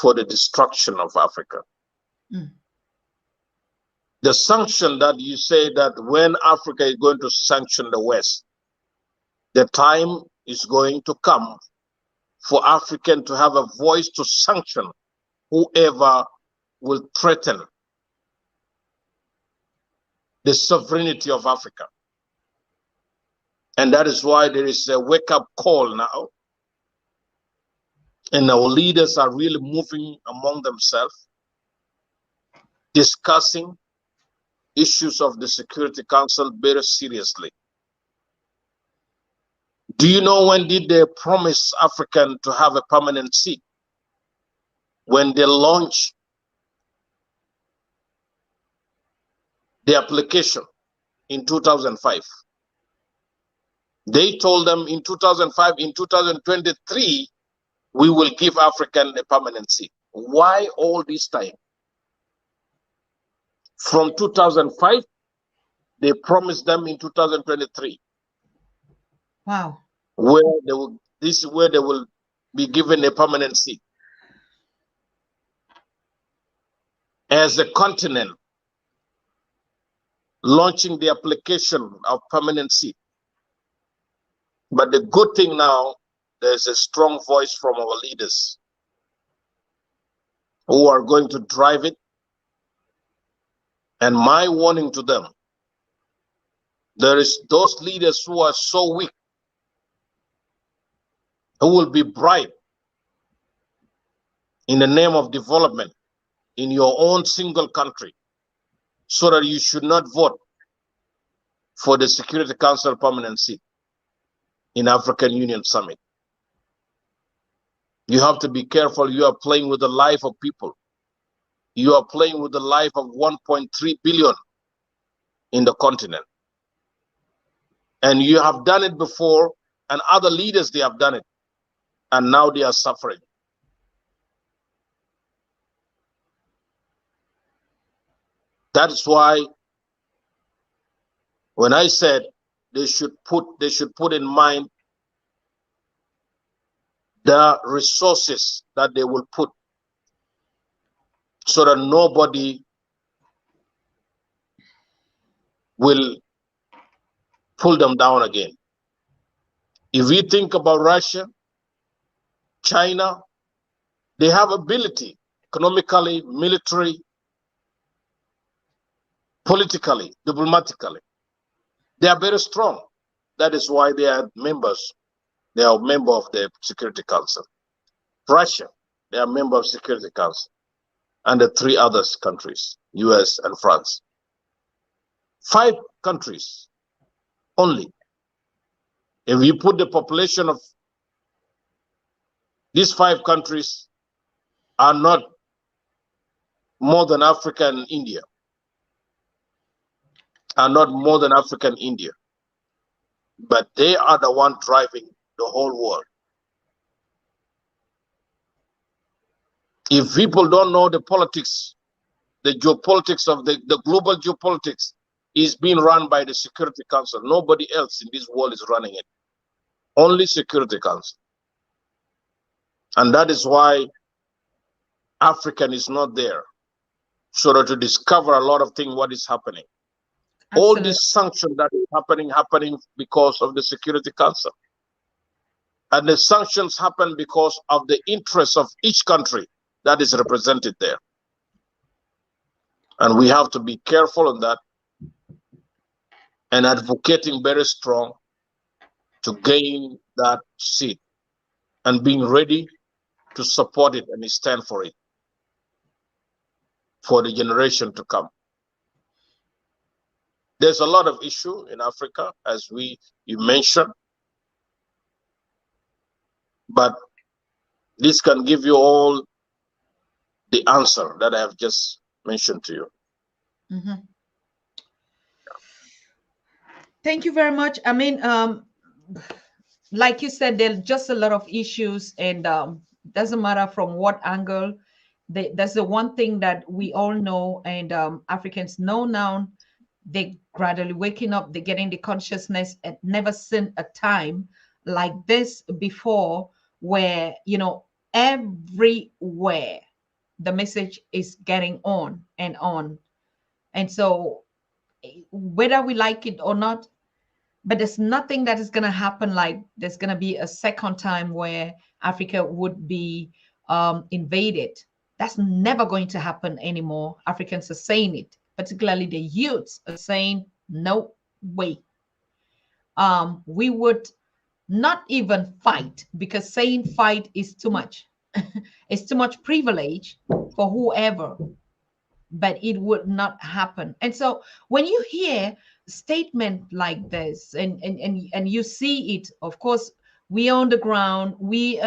B: for the destruction of Africa. The sanction that you say that when Africa is going to sanction the West, the time is going to come for African to have a voice to sanction whoever will threaten the sovereignty of Africa. And that is why there is a wake-up call now. And our leaders are really moving among themselves, discussing issues of the Security Council very seriously. Do you know when did they promise African to have a permanent seat? When they launched the application in 2005. They told them in 2005, in 2023, we will give African a permanent seat. Why all this time? From 2005 They promised them in 2023.
A: Wow.
B: Where they will, this is where they will be given a permanent seat. As a continent launching the application of permanent seat. But the good thing now, there's a strong voice from our leaders who are going to drive it. And my warning to them, there is those leaders who are so weak, who will be bribed in the name of development in your own single country, so that you should not vote for the Security Council permanent seat in African Union Summit. You have to be careful. You are playing with the life of people. You are playing with the life of 1.3 billion in the continent. And you have done it before, and other leaders, they have done it. And now they are suffering. That is why when I said they should put in mind the resources that they will put, so that nobody will pull them down again. If we think about Russia, China, they have ability economically, military, politically, diplomatically. They are very strong. That is why they are members. They are a member of the Security Council. Russia, they are a member of Security Council. And the three other countries, US and France. 5 countries only. If you put the population of these 5 countries are not more than Africa and India. Are not more than Africa and India. But they are the one driving the whole world. If people don't know the politics, the geopolitics of the global geopolitics is being run by the Security Council. Nobody else in this world is running it. Only Security Council. And that is why African is not there, so that to discover a lot of things, what is happening. Absolutely. All these sanctions that is happening because of the Security Council. And the sanctions happen because of the interests of each country that is represented there. And we have to be careful on that and advocating very strong to gain that seat and being ready to support it and stand for it for the generation to come. There's a lot of issue in Africa, as you mentioned, but this can give you all the answer that I have just mentioned to you.
A: Mm-hmm. Thank you very much. I mean, like you said, there's just a lot of issues, and doesn't matter from what angle. That's the one thing that we all know, and Africans know now. They gradually waking up, they're getting the consciousness, and never seen a time like this before, where, you know, everywhere the message is getting on and on. And so whether we like it or not, but there's nothing that is going to happen like there's going to be a second time where Africa would be invaded. That's never going to happen anymore. Africans are saying it, particularly the youths are saying, no way. We would not even fight, because saying fight is too much. It's too much privilege for whoever, but it would not happen. And so when you hear a statement like this, and you see it, of course, we on the ground, we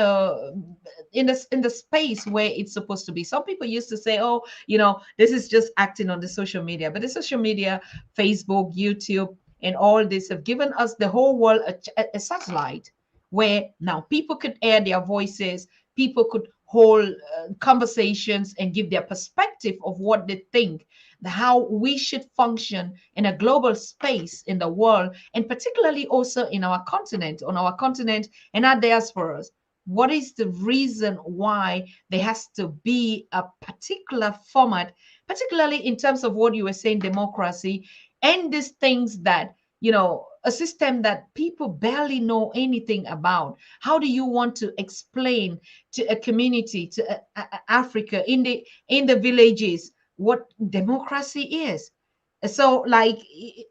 A: in the space where it's supposed to be. Some people used to say, oh, you know, this is just acting on the social media, but the social media, Facebook, YouTube, and all this have given us, the whole world, a satellite where now people could air their voices, people could hold conversations and give their perspective of what they think, how we should function in a global space in the world, and particularly also in our continent, on our continent and our diasporas. What is the reason why there has to be a particular format, particularly in terms of what you were saying, democracy, and these things that, you know, a system that people barely know anything about? How do you want to explain to a community, to Africa, in the villages, what democracy is? So like,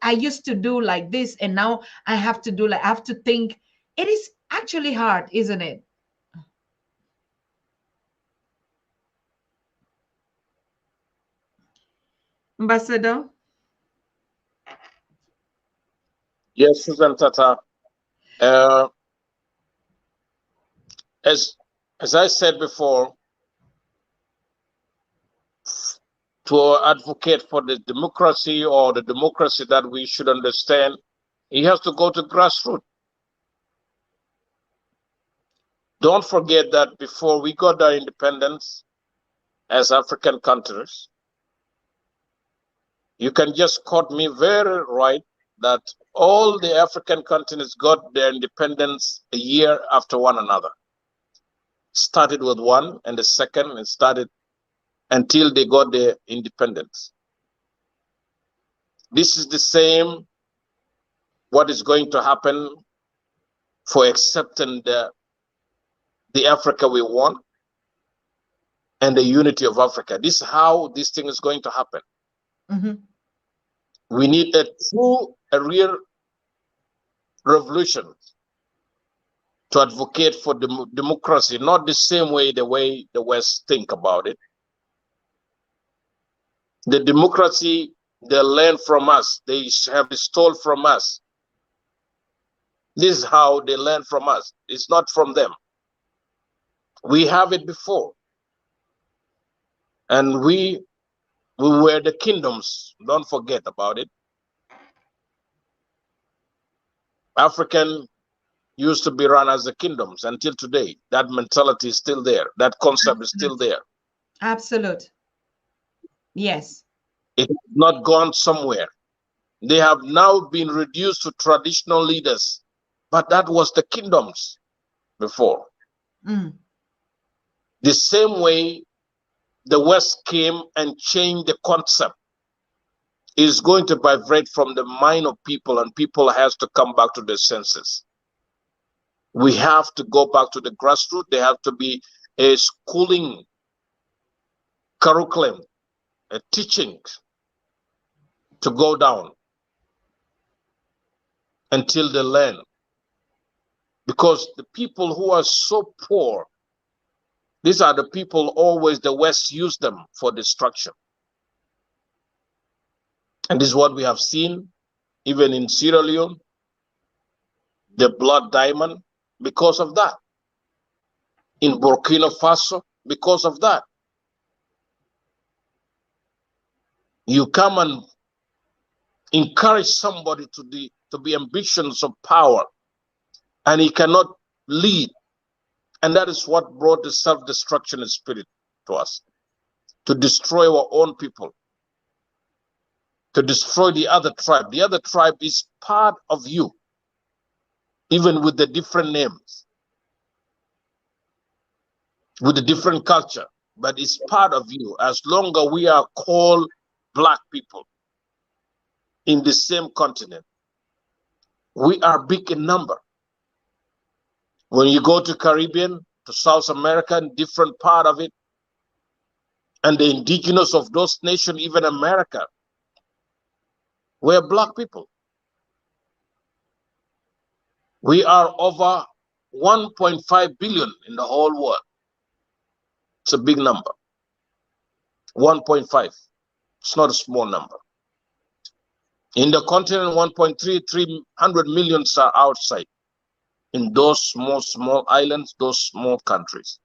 A: I used to do like this, and now I have to do like, I have to think. It is actually hard, isn't it? Ambassador?
B: Yes, Susan Tata. Uh, as I said before, to advocate for the democracy, or the democracy that we should understand, he has to go to grassroots. Don't forget that before we got our independence as African countries, you can just quote me very right that all the African continents got their independence a year after one another. Started with one, and the second, and started until they got their independence. This is the same what is going to happen for accepting the Africa we want and the unity of Africa. This is how this thing is going to happen.
A: Mm-hmm.
B: We need a real revolution to advocate for democracy, not the same way the West think about it. The democracy they learn from us, they have stole from us. This is how they learn from us. It's not from them. We have it before. And we were the kingdoms. Don't forget about it. African used to be run as the kingdoms until today. That mentality is still there. That concept is still there.
A: Absolute. Yes.
B: It has not gone somewhere. They have now been reduced to traditional leaders, but that was the kingdoms before.
A: Mm.
B: The same way the West came and changed the concept is going to vibrate from the mind of people, and people has to come back to their senses. We have to go back to the grassroots. There have to be a schooling curriculum, a teaching to go down until they learn. Because the people who are so poor, these are the people always the West use them for destruction. And this is what we have seen even in Sierra Leone, the blood diamond, because of that. In Burkina Faso, because of that. You come and encourage somebody to be ambitious of power, and he cannot lead. And that is what brought the self-destruction spirit to us, to destroy our own people, to destroy the other tribe. The other tribe is part of you, even with the different names, with the different culture, but it's part of you. As long as we are called Black people in the same continent, we are big in number. When you go to Caribbean, to South America, different part of it, and the indigenous of those nations, even America, we're Black people. We are over 1.5 billion in the whole world. It's a big number. 1.5. It's not a small number. In the continent, 1.300 million are outside. In those small islands, those small countries.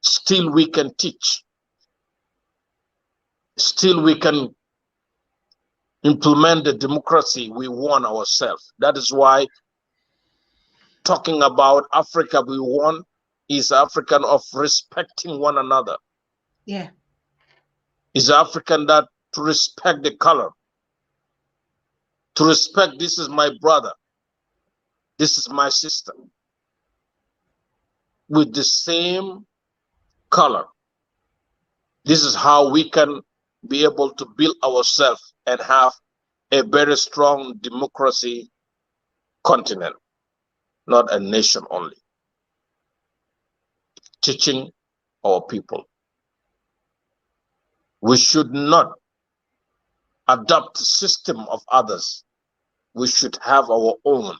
B: Still we can teach. Still we can implement the democracy we want ourselves. That is why talking about Africa we want is African of respecting one another.
A: Yeah.
B: Is African that to respect the color, to respect this is my brother, this is my sister, with the same color. This is how we can be able to build ourselves and have a very strong democracy continent, not a nation only. Teaching our people. We should not adopt the system of others. We should have our own.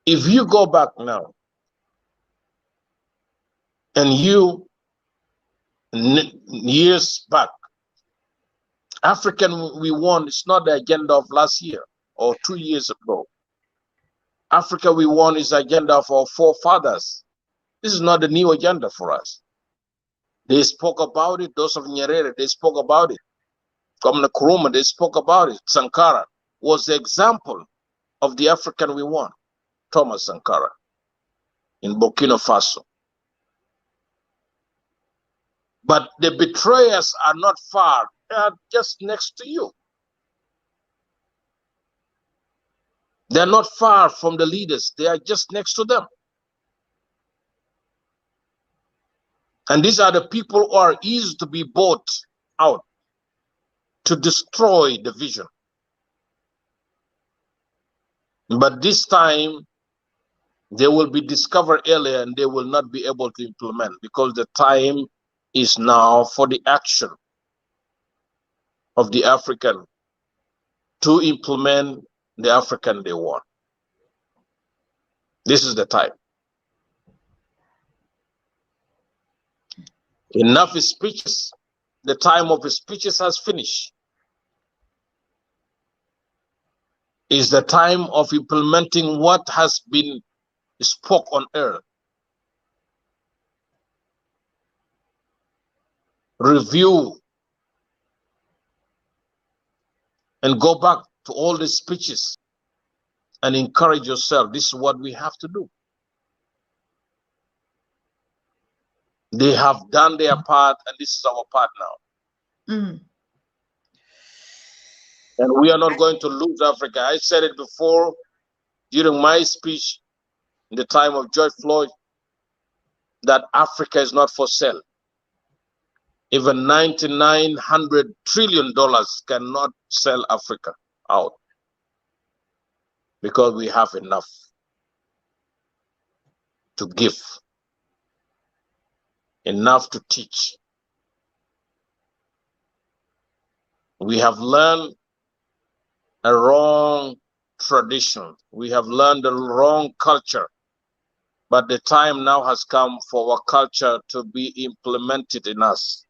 B: If you go back now and years back, African we won is not the agenda of last year or 2 years ago. Africa we won is the agenda of our forefathers. This is not the new agenda for us. They spoke about it. Those of Nyerere, they spoke about it. Governor Nkrumah, they spoke about it. Sankara was the example of the African we won. Thomas Sankara in Burkina Faso. But the betrayers are not far. They are just next to you. They're not far from the leaders. They are just next to them. And these are the people who are easy to be bought out to destroy the vision. But this time, they will be discovered earlier and they will not be able to implement because the time is now for the action of the African to implement the African they want. This is the time. Enough speeches. The time of speeches has finished. Is the time of implementing what has been spoke on earth. Review and go back to all the speeches and encourage yourself. This is what we have to do. They have done their part, and this is our part now.
A: Mm.
B: And we are not going to lose Africa. I said it before during my speech in the time of George Floyd, that Africa is not for sale. Even $9,900 trillion cannot sell Africa out because we have enough to give, enough to teach. We have learned a wrong tradition. We have learned the wrong culture. But the time now has come for our culture to be implemented in us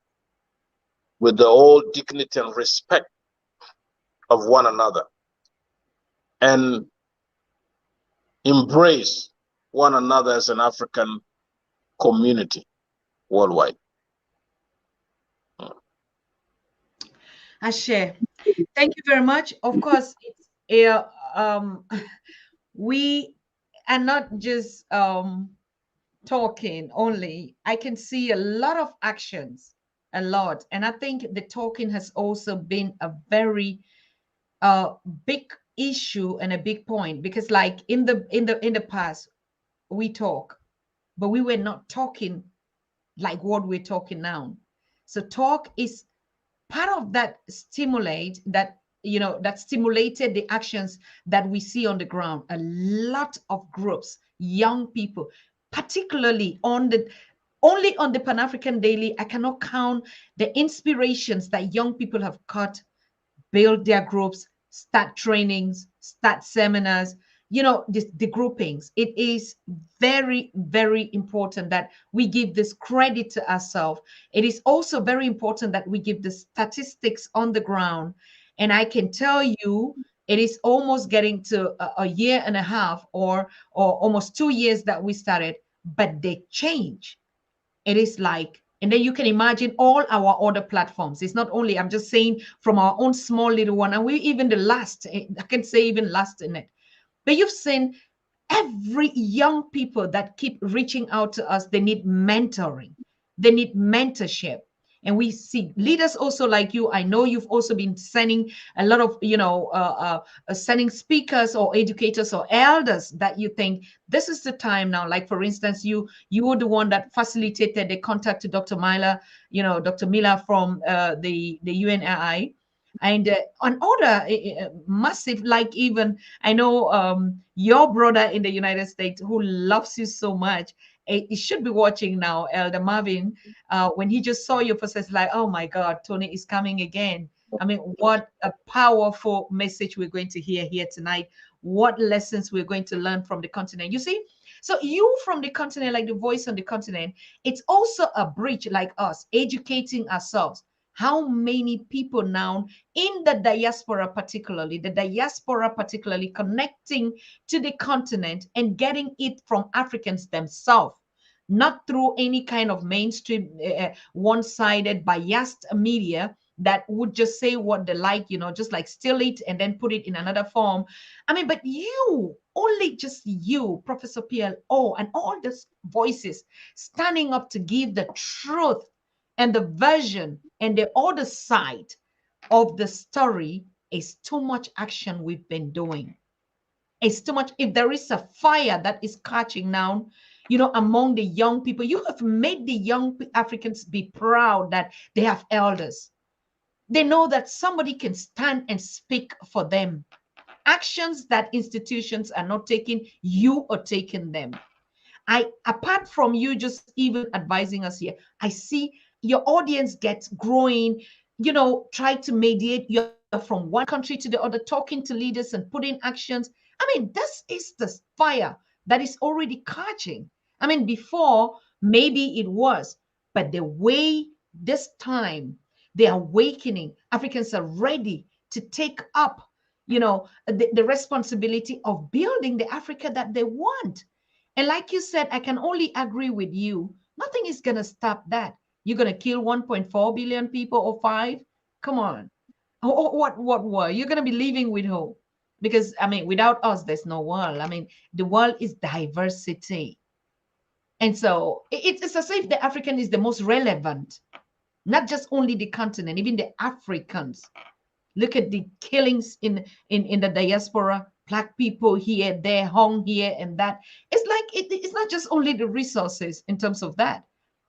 B: with the old dignity and respect of one another and embrace one another as an African community worldwide.
A: Ashe, thank you very much. Of course, it's we are not just talking only. I can see a lot of actions, a lot, and I think the talking has also been a very big issue and a big point, because like in the past we talk, but we were not talking like what we're talking now. So talk is part of that stimulated the actions that we see on the ground. A lot of groups, young people, particularly only on the Pan-African Daily, I cannot count the inspirations that young people have caught, build their groups, start trainings, start seminars, the groupings. It is very, very important that we give this credit to ourselves. It is also very important that we give the statistics on the ground. And I can tell you, it is almost getting to a year and a half or almost 2 years that we started, but they change. It is like, and then you can imagine all our other platforms. It's not only, I'm just saying from our own small little one, and we even the last, I can say even last in it. But you've seen every young people that keep reaching out to us, they need mentoring, they need mentorship. And we see leaders also like you. I know you've also been sending a lot of, sending speakers or educators or elders that you think this is the time now. Like for instance, you were the one that facilitated the contact to Dr. Mila, Dr. Mila from the UNRI, and on other massive, like even I know your brother in the United States who loves you so much. He should be watching now, Elder Marvin. When he just saw your process, like, oh my God, Tony is coming again. I mean, what a powerful message we're going to hear here tonight. What lessons we're going to learn from the continent. You see, so you from the continent, like the voice on the continent, it's also a bridge like us, educating ourselves. How many people now in the diaspora, particularly connecting to the continent and getting it from Africans themselves, not through any kind of mainstream, one-sided, biased media that would just say what they like, just like steal it and then put it in another form. I mean, but you, only just you, Professor PLO, and all these voices standing up to give the truth and the version and the other side of the story is too much action we've been doing. It's too much. If there is a fire that is catching now, among the young people, you have made the young Africans be proud that they have elders. They know that somebody can stand and speak for them. Actions that institutions are not taking, you are taking them. Apart from you just even advising us here, I see your audience gets growing, try to mediate. You're from one country to the other, talking to leaders and putting actions. I mean, this is the fire that is already catching. I mean, before maybe it was, but the way this time they are awakening, Africans are ready to take up, the responsibility of building the Africa that they want. And like you said, I can only agree with you. Nothing is going to stop that. You're going to kill 1.4 billion people or 5? Come on. What world? You're going to be living with who? Because, I mean, without us, there's no world. I mean, the world is diversity. And so it's as if the African is the most relevant, not just only the continent, even the Africans. Look at the killings in the diaspora. Black people here, there, hung here and that. It's like it's not just only the resources in terms of that.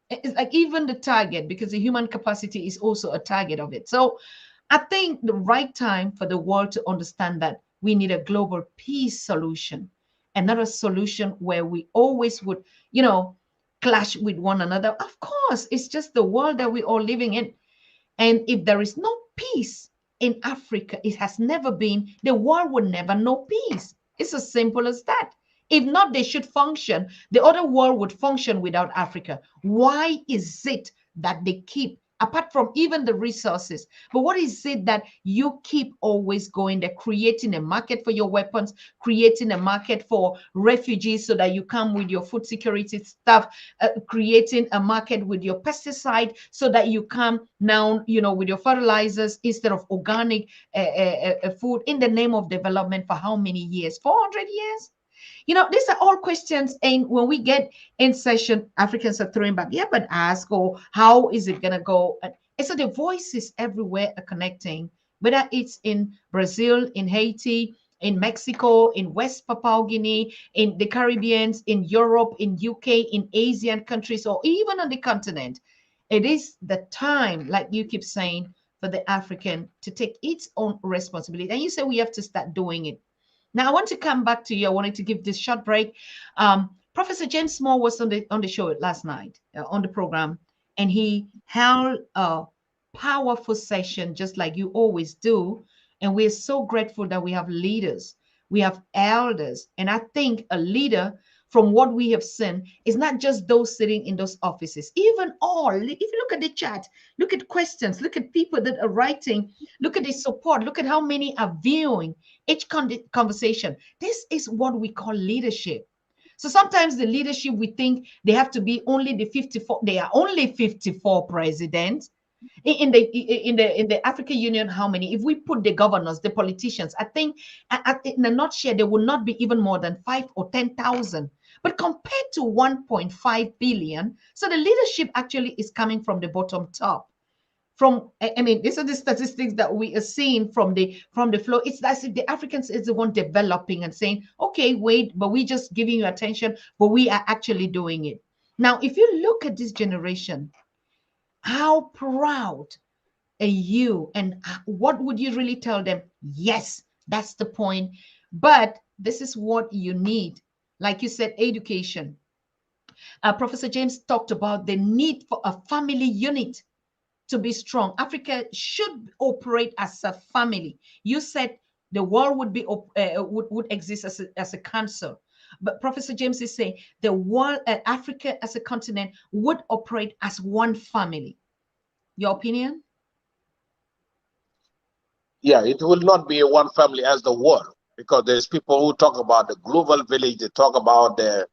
A: It's like even the target, because the human capacity is also a target of it. So I think the right time for the world to understand that we need a global peace solution and not a solution where we always would, clash with one another. Of course, it's just the world that we're all living in. And if there is no peace in Africa, it has never been, the world will never know peace. It's as simple as that. If not, they should function. The other world would function without Africa. Why is it that they keep, apart from even the resources, but what is it that you keep always going there, creating a market for your weapons, creating a market for refugees so that you come with your food security stuff, creating a market with your pesticide so that you come now, with your fertilizers instead of organic food, in the name of development, for how many years? 400 years? These are all questions. And when we get in session, Africans are throwing back, yeah, but ask, or how is it going to go? And so the voices everywhere are connecting, whether it's in Brazil, in Haiti, in Mexico, in West Papua Guinea, in the Caribbean, in Europe, in UK, in Asian countries, or even on the continent. It is the time, like you keep saying, for the African to take its own responsibility. And you say we have to start doing it. Now, I want to come back to you. I wanted to give this short break. Professor James Small was on the show last night, on the program, and he held a powerful session, just like you always do. And we're so grateful that we have leaders, we have elders. And I think a leader, from what we have seen, is not just those sitting in those offices. Even all, if you look at the chat, look at questions, look at people that are writing, look at the support, look at how many are viewing each conversation. This is what we call leadership. So sometimes the leadership, we think they have to be only the 54. They are only 54 presidents. In the African Union, how many? If we put the governors, the politicians, I think in a nutshell, there will not be even more than 5 or 10,000. But compared to 1.5 billion, so the leadership actually is coming from the bottom top. I mean, these are the statistics that we are seeing from the flow. It's as if the Africans is the one developing and saying, okay, wait, but we just giving you attention, but we are actually doing it. Now, if you look at this generation, how proud are you, and what would you really tell them? Yes, that's the point. But this is what you need. Like you said, education. Professor James talked about the need for a family unit to be strong. Africa should operate as a family. You said the world would be would exist as a council, but Professor James is saying the world, Africa as a continent, would operate as one family. Your opinion?
B: Yeah, it will not be a one family as the world, because there's people who talk about the global village. They talk about the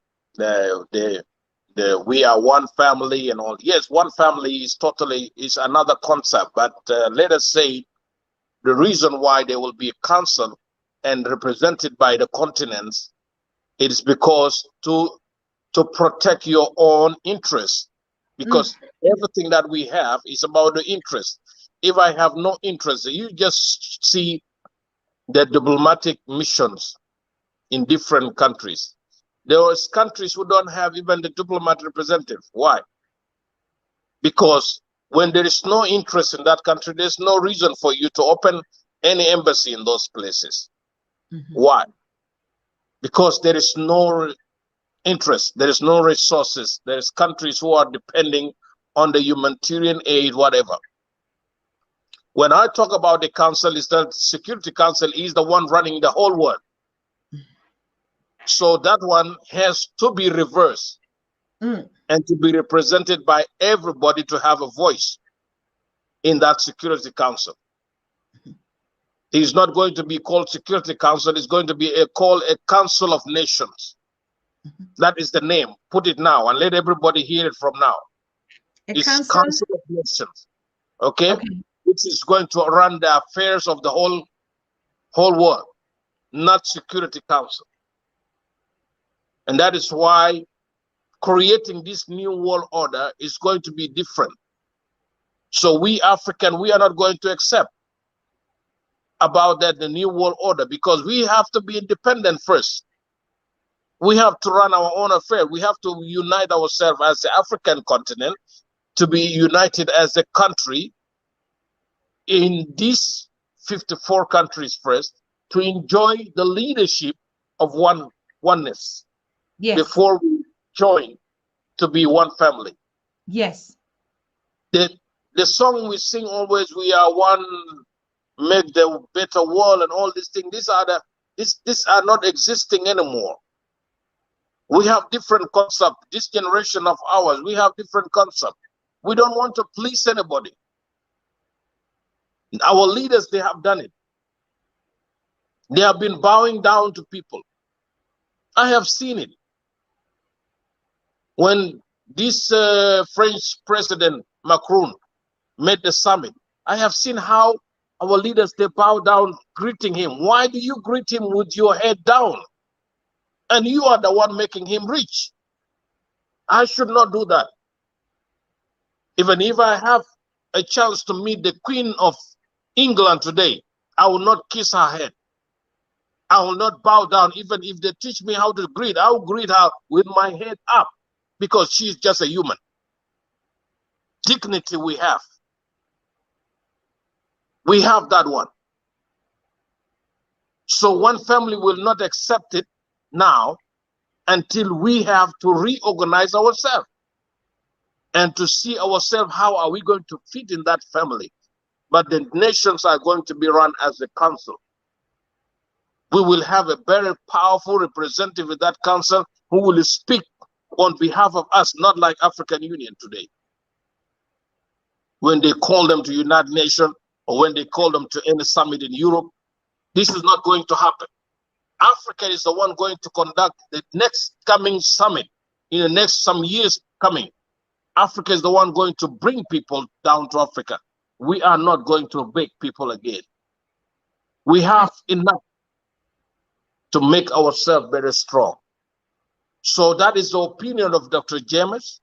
B: we are one family and all. Yes, one family is another concept, but let us say the reason why there will be a council and represented by the continents, it is because to protect your own interests, because everything that we have is about the interest. If I have no interest, you just see the diplomatic missions in different countries. There are countries who don't have even the diplomat representative. Why? Because when there is no interest in that country, there's no reason for you to open any embassy in those places. Why? Because there is no interest, there is no resources. There's countries who are depending on the humanitarian aid, whatever. When I talk about the council, is that Security Council is the one running the whole world. So that one has to be reversed and to be represented by everybody to have a voice in that Security Council. It's not going to be called Security Council. It's going to be called a Council of Nations. That is the name. Put it now and let everybody hear it from now. It's Council of Nations. Okay? Which is going to run the affairs of the whole world, not Security Council. And that is why creating this new world order is going to be different. So we African, we are not going to accept about that, the new world order, because we have to be independent first. We have to run our own affair. We have to unite ourselves as the African continent, to be united as a country in these 54 countries first, to enjoy the leadership of oneness. Yes. Before we join to be one family.
A: Yes.
B: The song we sing always, we are one, make the better world and all these things, these are not existing anymore. We have different concepts. This generation of ours, we have different concepts. We don't want to please anybody. Our leaders, they have done it. They have been bowing down to people. I have seen it. When this French President Macron made the summit, I have seen how our leaders, they bow down greeting him. Why do you greet him with your head down? And you are the one making him rich. I should not do that. Even if I have a chance to meet the Queen of England today, I will not kiss her head. I will not bow down. Even if they teach me how to greet, I will greet her with my head up, because she's just a human. Dignity we have. We have that one. So one family will not accept it now until we have to reorganize ourselves and to see ourselves, how are we going to fit in that family. But the nations are going to be run as a council. We will have a very powerful representative in that council who will speak on behalf of us, not like African Union today. When they call them to United Nations, or when they call them to any summit in Europe, this is not going to happen. Africa is the one going to conduct the next coming summit in the next some years coming. Africa is the one going to bring people down to Africa. We are not going to beg people again. We have enough to make ourselves very strong. So that is the opinion of Dr. James,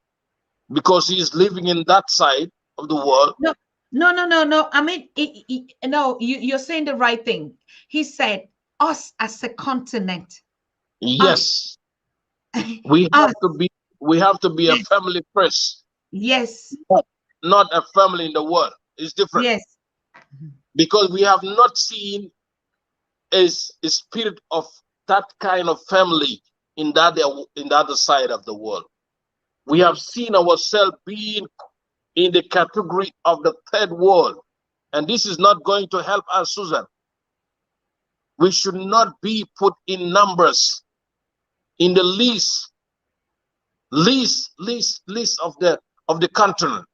B: because he is living in that side of the world.
A: No. I mean, no, you're saying the right thing. He said, us as a continent.
B: Yes. We have to be a family first.
A: Yes.
B: Not a family in the world. It's different.
A: Yes.
B: Because we have not seen a spirit of that kind of family in the other side of the world. We have seen ourselves being in the category of the third world. And this is not going to help us, Susan. We should not be put in numbers in the least of the continent.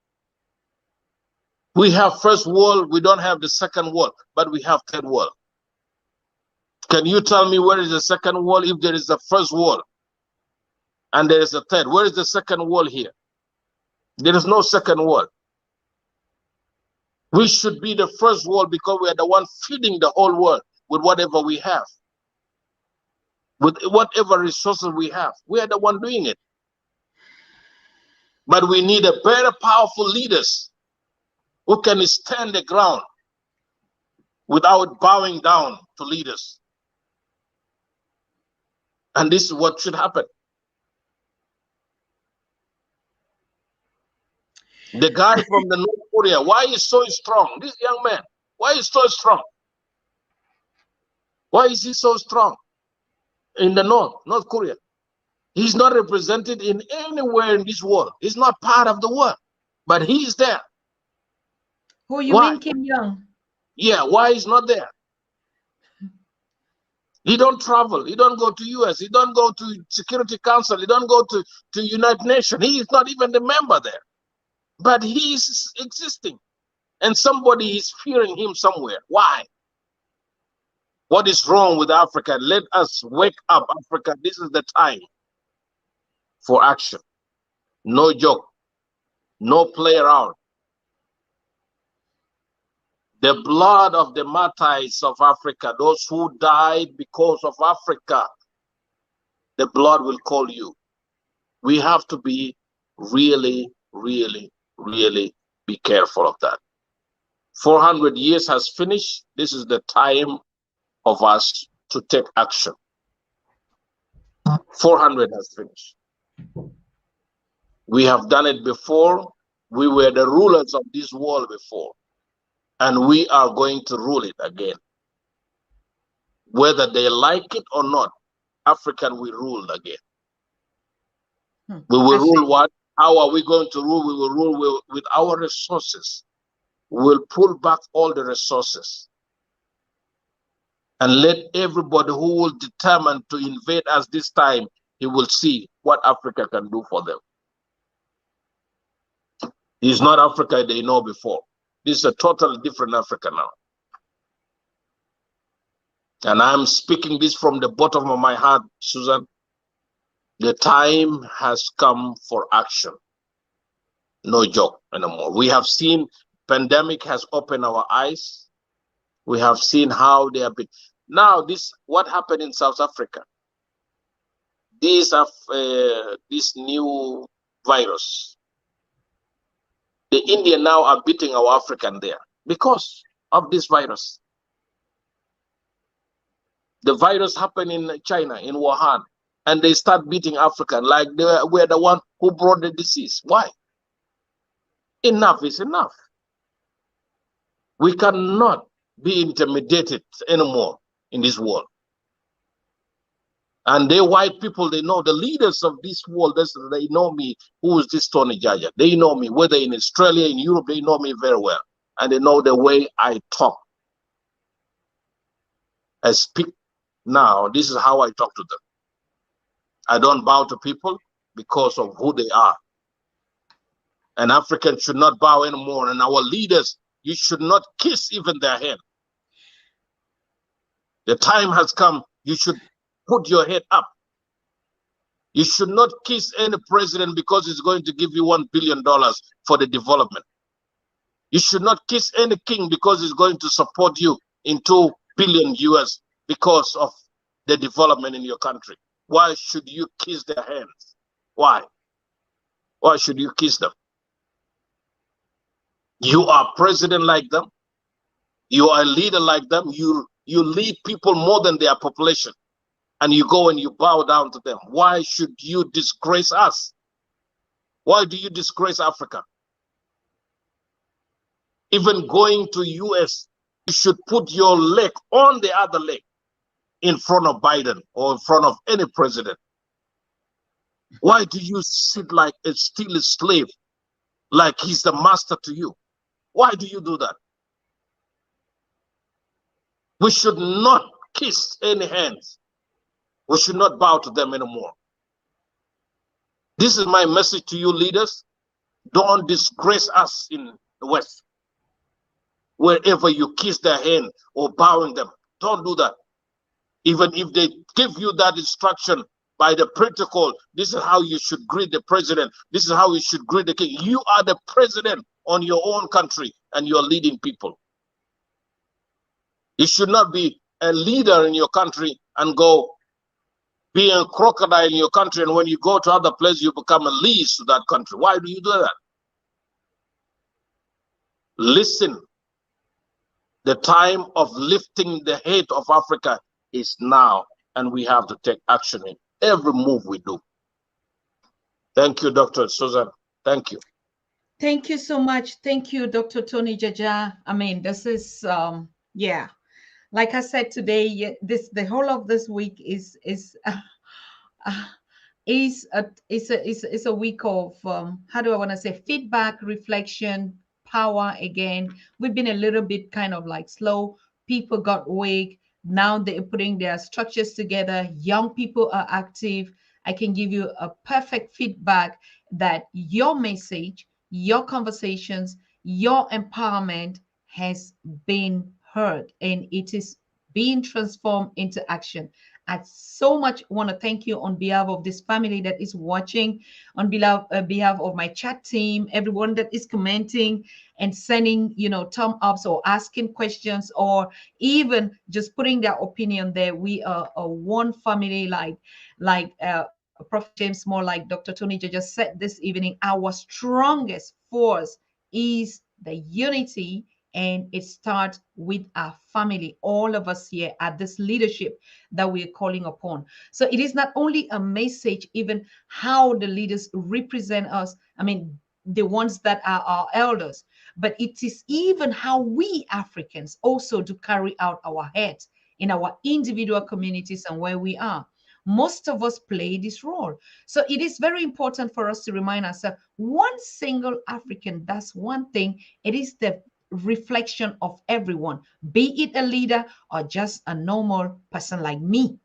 B: We have first world, we don't have the second world, but we have third world. Can you tell me where is the second world if there is a first world and there is a third? Where is the second world here? There is no second world. We should be the first world because we are the one feeding the whole world with whatever we have. With whatever resources we have. We are the one doing it. But we need a better powerful leaders who can stand the ground without bowing down to leaders. And this is what should happen. The guy from the North Korea, why is so strong? This young man, why is so strong? Why is he so strong in the North Korea? He's not represented in anywhere in this world. He's not part of the world, but he's there.
A: Who you mean, Kim Jong?
B: Yeah, why he's not there? He don't travel. He don't go to US. He don't go to Security Council. He don't go to United Nations. He is not even the member there. But he is existing. And somebody is fearing him somewhere. Why? What is wrong with Africa? Let us wake up, Africa. This is the time for action. No joke. No play around. The blood of the martyrs of Africa, those who died because of Africa, the blood will call you. We have to be really be careful of that. 400 years has finished. This is the time of us to take action. 400 has finished. We have done it before. We were the rulers of this world before. And we are going to rule it again. Whether they like it or not, African will rule again. We will rule what? How are we going to rule? We will rule with our resources. We will pull back all the resources. And let everybody who will determine to invade us this time, he will see what Africa can do for them. It's not Africa they know before. This is a totally different Africa now. And I'm speaking this from the bottom of my heart, Susan. The time has come for action. No joke anymore. We have seen pandemic has opened our eyes. We have seen how they have been. Now, what happened in South Africa? This new virus. The Indians now are beating our African there because of this virus. The virus happened in China, in Wuhan, and they start beating African like they were the one who brought the disease. Why? Enough is enough. We cannot be intimidated anymore in this world. And they white people, they know the leaders of this world, they know me, who is this Tony JAJA. They know me, whether in Australia, in Europe, they know me very well. And they know the way I talk. I speak now, this is how I talk to them. I don't bow to people because of who they are. And Africans should not bow anymore. And our leaders, you should not kiss even their hand. The time has come, you should put your head up. You should not kiss any president because he's going to give you $1 billion for the development. You should not kiss any king because he's going to support you in $2 billion US because of the development in your country. Why should you kiss their hands? Why? Why should you kiss them? You are president like them. You are a leader like them. You lead people more than their population. And you go and you bow down to them. Why should you disgrace us? Why do you disgrace Africa? Even going to US, you should put your leg on the other leg in front of Biden or in front of any president. Why do you sit like a still a slave, like he's the master to you? Why do you do that? We should not kiss any hands. We should not bow to them anymore. This is my message to you leaders. Don't disgrace us in the West. Wherever you kiss their hand or bowing them, don't do that. Even if they give you that instruction by the protocol, this is how you should greet the president. This is how you should greet the king. You are the president on your own country and you're leading people. You should not be a leader in your country and go be a crocodile in your country, and when you go to other places, you become a lease to that country. Why do you do that? Listen, the time of lifting the head of Africa is now, and we have to take action in every move we do. Thank you, Dr. Susan. Thank you.
A: Thank you so much. Thank you, Dr. Tony JAJA. I mean, this is, yeah. Like I said today, the whole of this week is a week of how do I want to say, feedback, reflection, power. Again, we've been a little bit kind of like slow. People got weak. Now they're putting their structures together. Young people are active. I can give you a perfect feedback that your message, your conversations, your empowerment has been heard, and it is being transformed into action. I so much want to thank you on behalf of this family that is watching, on behalf of my chat team, everyone that is commenting and sending, thumb ups or asking questions or even just putting their opinion there. We are a one family, like Prophet James, more like Dr. Tony just said this evening. Our strongest force is the unity, and it starts with our family, all of us here at this leadership that we are calling upon. So it is not only a message, even how the leaders represent us, I mean, the ones that are our elders, but it is even how we Africans also do carry out our heads in our individual communities and where we are. Most of us play this role. So it is very important for us to remind ourselves, one single African does one thing. It is the reflection of everyone, be it a leader or just a normal person like me.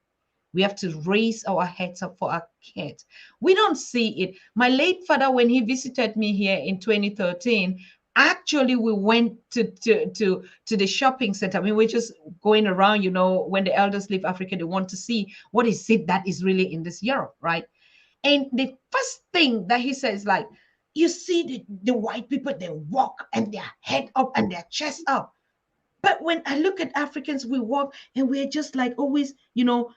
A: We have to raise our heads up for our kids. We don't see it. My late father, when he visited me here in 2013, actually we went to the shopping center. I mean, we're just going around, when the elders leave Africa, they want to see what is it that is really in this Europe, right? And the first thing that he says, like, you see the white people, they walk and their head up and their chest up. But when I look at Africans, we walk and we're just like always,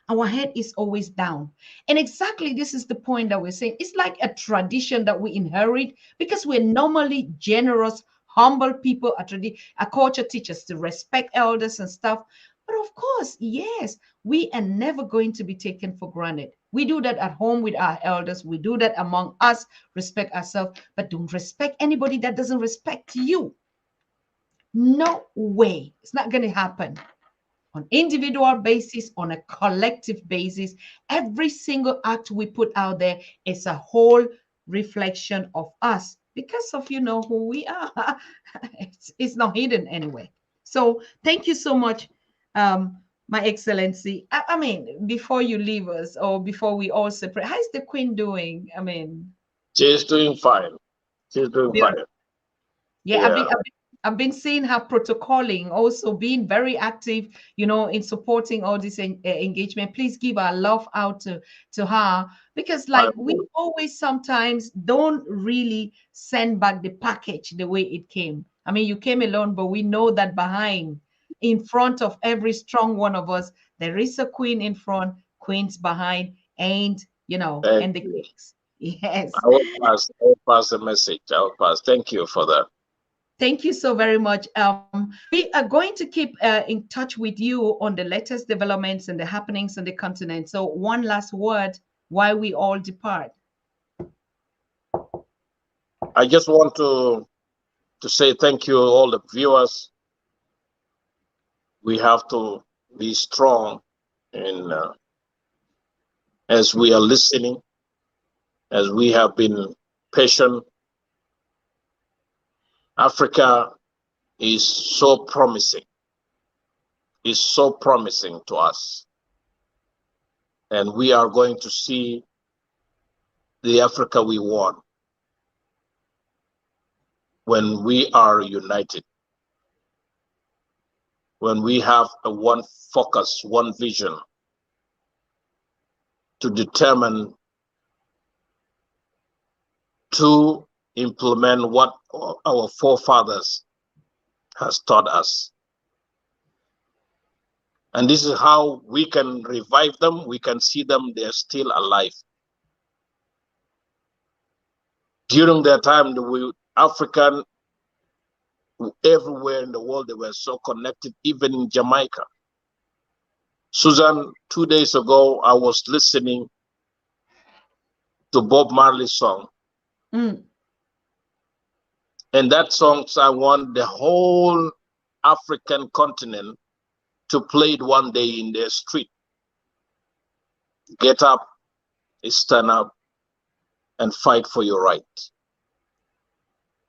A: our head is always down. And exactly this is the point that we're saying. It's like a tradition that we inherit because we're normally generous, humble people. Our culture teaches to respect elders and stuff. But of course, yes, we are never going to be taken for granted. We do that at home with our elders. We do that among us, respect ourselves, but don't respect anybody that doesn't respect you. No way. It's not going to happen. On individual basis, on a collective basis, every single act we put out there is a whole reflection of us because of, who we are. It's not hidden anyway. So thank you so much, My Excellency. I mean, before you leave us or before we all separate, how's the Queen doing? I mean,
B: she's doing fine. She's doing fine.
A: Yeah, I've been seeing her protocoling, also being very active, in supporting all this engagement. Please give our love out to her, because like we always sometimes don't really send back the package the way it came. I mean, you came alone, but we know that behind, in front of every strong one of us, there is a queen in front, queens behind, and and the kings. Yes.
B: I will pass the message. I will pass. Thank you for that.
A: Thank you so very much. We are going to keep in touch with you on the latest developments and the happenings on the continent. So one last word while we all depart.
B: I just want to say thank you, all the viewers. We have to be strong in as we are listening, as we have been patient. Africa is so promising. Is so promising to us. And we are going to see the Africa we want when we are united. When we have a one focus, one vision to determine to implement what our forefathers has taught us. And this is how we can revive them. We can see them, they're still alive. During that time, African, everywhere in the world, they were so connected, even in Jamaica. Susan, 2 days ago, I was listening to Bob Marley's song.
A: Mm.
B: And that song, I want the whole African continent to play it one day in their street. Get up, stand up, and fight for your right.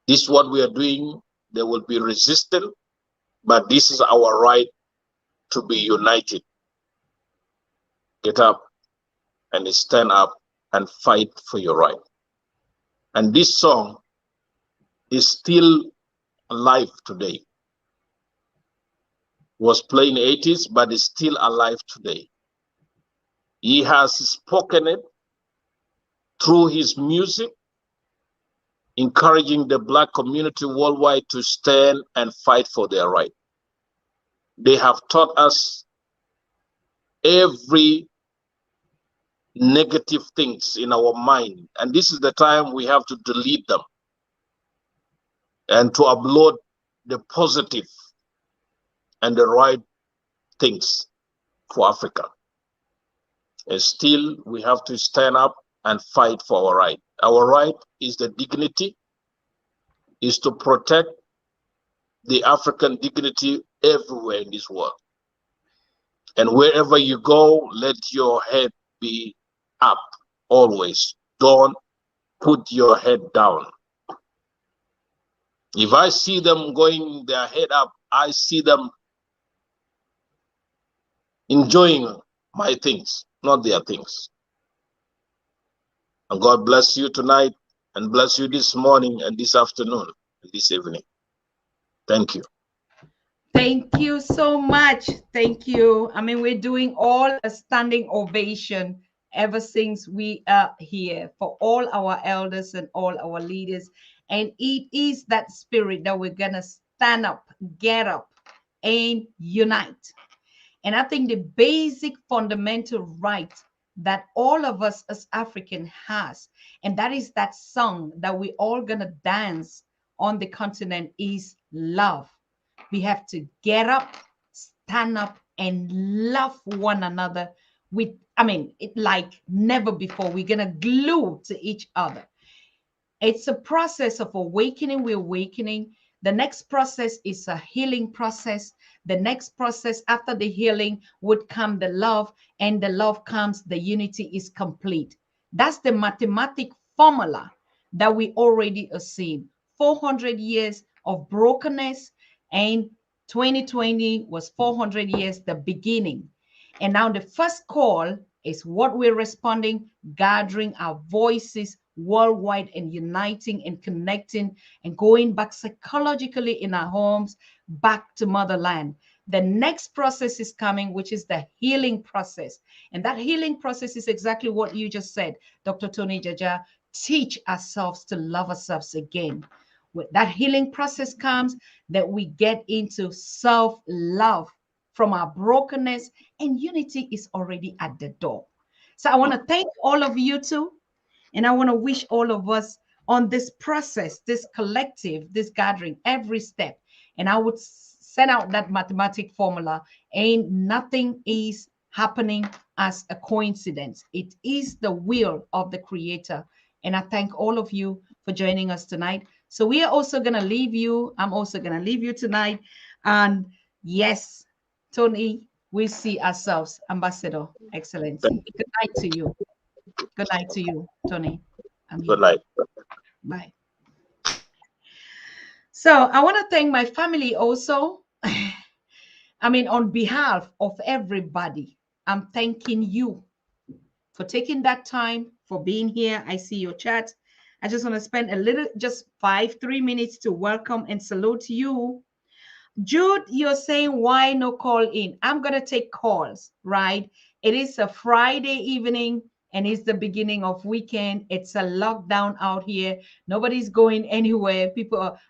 B: This is what we are doing. There will be resistance, but this is our right to be united. Get up and stand up and fight for your right. And this song is still alive today. Was played in the 80s, but is still alive today. He has spoken it through his music, encouraging the Black community worldwide to stand and fight for their right. They have taught us every negative things in our mind, and this is the time we have to delete them and to upload the positive and the right things for Africa. And still, we have to stand up and fight for our right. Our right is the dignity, is to protect the African dignity everywhere in this world. And wherever you go, let your head be up always. Don't put your head down. If I see them going their head up, I see them enjoying my things, not their things. And God bless you tonight, and bless you this morning and this afternoon and this evening. Thank you.
A: Thank you so much. Thank you. I mean, we're doing all a standing ovation ever since we are here for all our elders and all our leaders. And it is that spirit that we're going to stand up, get up, and unite. And I think the basic fundamental right that all of us as African has, and that is that song that we all going to dance on the continent, is love. We have to get up, stand up, and love one another with, it like never before. We're going to glue to each other. It's a process of awakening. We're awakening. The next process is a healing process. The next process after the healing would come the love, and the love comes, the unity is complete. That's the mathematic formula that we already are seeing. 400 years of brokenness, and 2020 was 400 years, the beginning. And now the first call is what we're responding, gathering our voices worldwide and uniting and connecting and going back psychologically in our homes back to motherland. The next process is coming, which is the healing process. And that healing process is exactly what you just said, Dr. Tony JAJA. Teach ourselves to love ourselves again. When that healing process comes, that we get into self-love from our brokenness, and unity is already at the door. So I want to thank all of you too. And I want to wish all of us on this process, this collective, this gathering, every step. And I would send out that mathematic formula. Ain't nothing is happening as a coincidence. It is the will of the Creator. And I thank all of you for joining us tonight. So we are also going to leave you. I'm also going to leave you tonight. And yes, Tony, we see ourselves, Ambassador Excellency. Good night to you. Good night to you, Tony.
B: Good night.
A: Bye. So I want to thank my family also. I mean, on behalf of everybody, I'm thanking you for taking that time, for being here. I see your chat. I just want to spend a little, just 3 minutes to welcome and salute you. Jude, you're saying why no call in? I'm going to take calls, right? It is a Friday evening and it's the beginning of weekend. It's a lockdown out here. Nobody's going anywhere.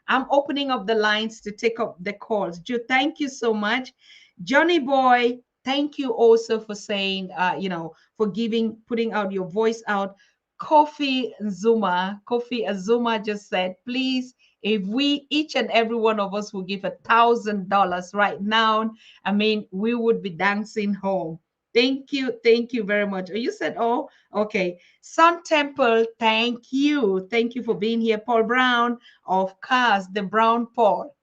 A: I'm opening up the lines to take up the calls. Jude, thank you so much. Johnny Boy, thank you also for saying, for putting out your voice out. Kofi Azuma just said, please, if we, each and every one of us, will give $1,000 right now, I mean, we would be dancing home. Thank you very much. You said, oh, okay. Sun Temple, thank you for being here. Paul Brown, of course, the Brown Paul.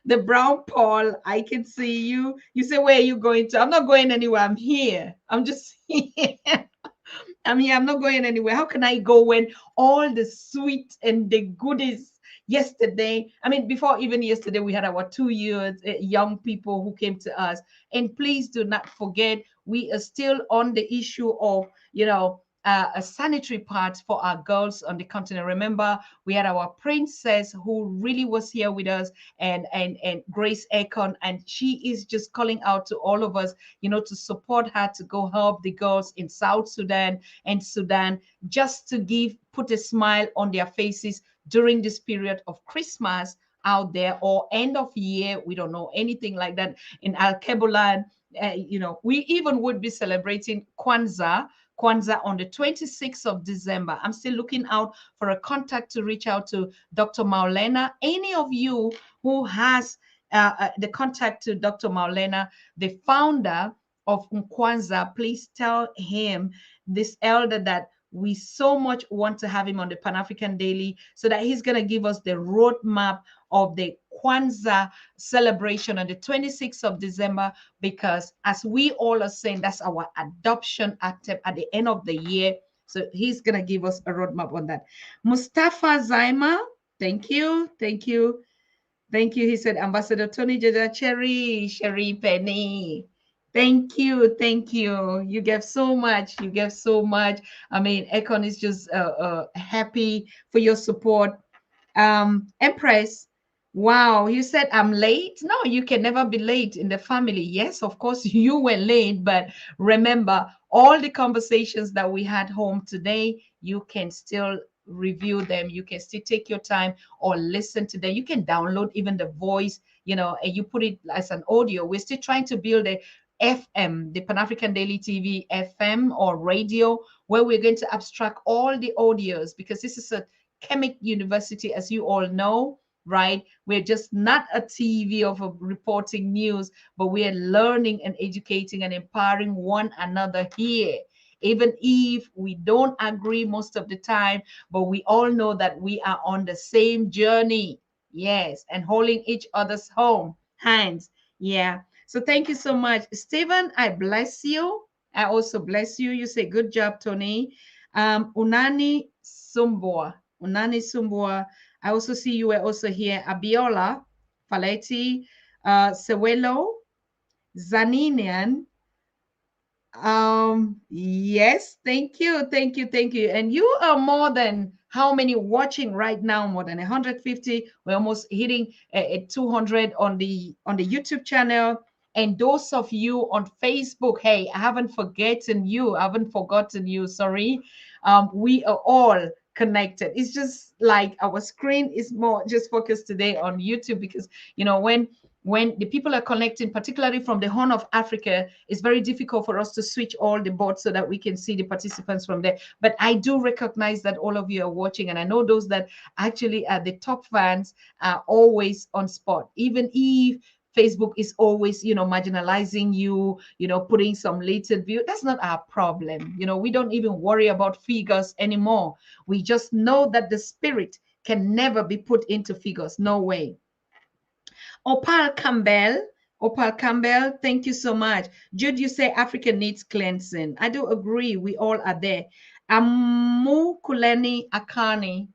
A: The Brown Paul, I can see you. You say, where are you going to? I'm not going anywhere. I'm here. I'm just here. I'm here. I'm not going anywhere. How can I go when all the sweet and the goodies yesterday? I mean, before even yesterday, we had our 2 years young people who came to us. And please do not forget, we are still on the issue of, a sanitary part for our girls on the continent. Remember, we had our princess who really was here with us, and Grace Akon, and she is just calling out to all of us, to support her to go help the girls in South Sudan and Sudan, just to put a smile on their faces during this period of Christmas out there, or end of year. We don't know anything like that in Al-Kebulan. We even would be celebrating Kwanzaa on the 26th of December. I'm still looking out for a contact to reach out to Dr. Maulana. Any of you who has the contact to Dr. Maulana, the founder of Kwanzaa, please tell him, this elder, that we so much want to have him on the Pan-African Daily, so that he's going to give us the roadmap of the Kwanzaa celebration on the 26th of December, because as we all are saying, that's our adoption attempt at the end of the year. So he's going to give us a roadmap on that. Mustafa Zaima, thank you. He said, Ambassador Tony JAJA, Sherry Penny. Thank you. You gave so much. I mean, Econ is just happy for your support. Empress, wow, you said I'm late. No, you can never be late in the family. Yes, of course you were late, but remember, all the conversations that we had home today, you can still review them. You can still take your time or listen to them. You can download even the voice, and you put it as an audio. We're still trying to build a FM, the Pan-African Daily TV FM or radio, where we're going to abstract all the audios, because this is a chemic university, as you all know, right? We're just not a TV of reporting news, but we are learning and educating and empowering one another here. Even if we don't agree most of the time, but we all know that we are on the same journey. Yes, and holding each other's hands. Yeah. So thank you so much. Stephen, I bless you. I also bless you. You say, good job, Tony. Unani Sumbua. I also see you were also here. Abiola, Faleti, Sewelo, Zaninian, Yes, thank you, thank you, thank you. And you are more than how many watching right now? More than 150. We're almost hitting 200 on the YouTube channel. And those of you on Facebook, hey, I haven't forgotten you. I haven't forgotten you. Sorry. We are all connected. It's just like our screen is more just focused today on YouTube because when the people are connecting, particularly from the Horn of Africa, it's very difficult for us to switch all the boards so that we can see the participants from there. But I do recognize that all of you are watching, and I know those that actually are the top fans are always on spot, even if Facebook is always, marginalizing you, putting some latent view. That's not our problem. We don't even worry about figures anymore. We just know that the spirit can never be put into figures. No way. Opal Campbell, thank you so much. Jude, you say Africa needs cleansing. I do agree. We all are there. Amu Kuleni Akani,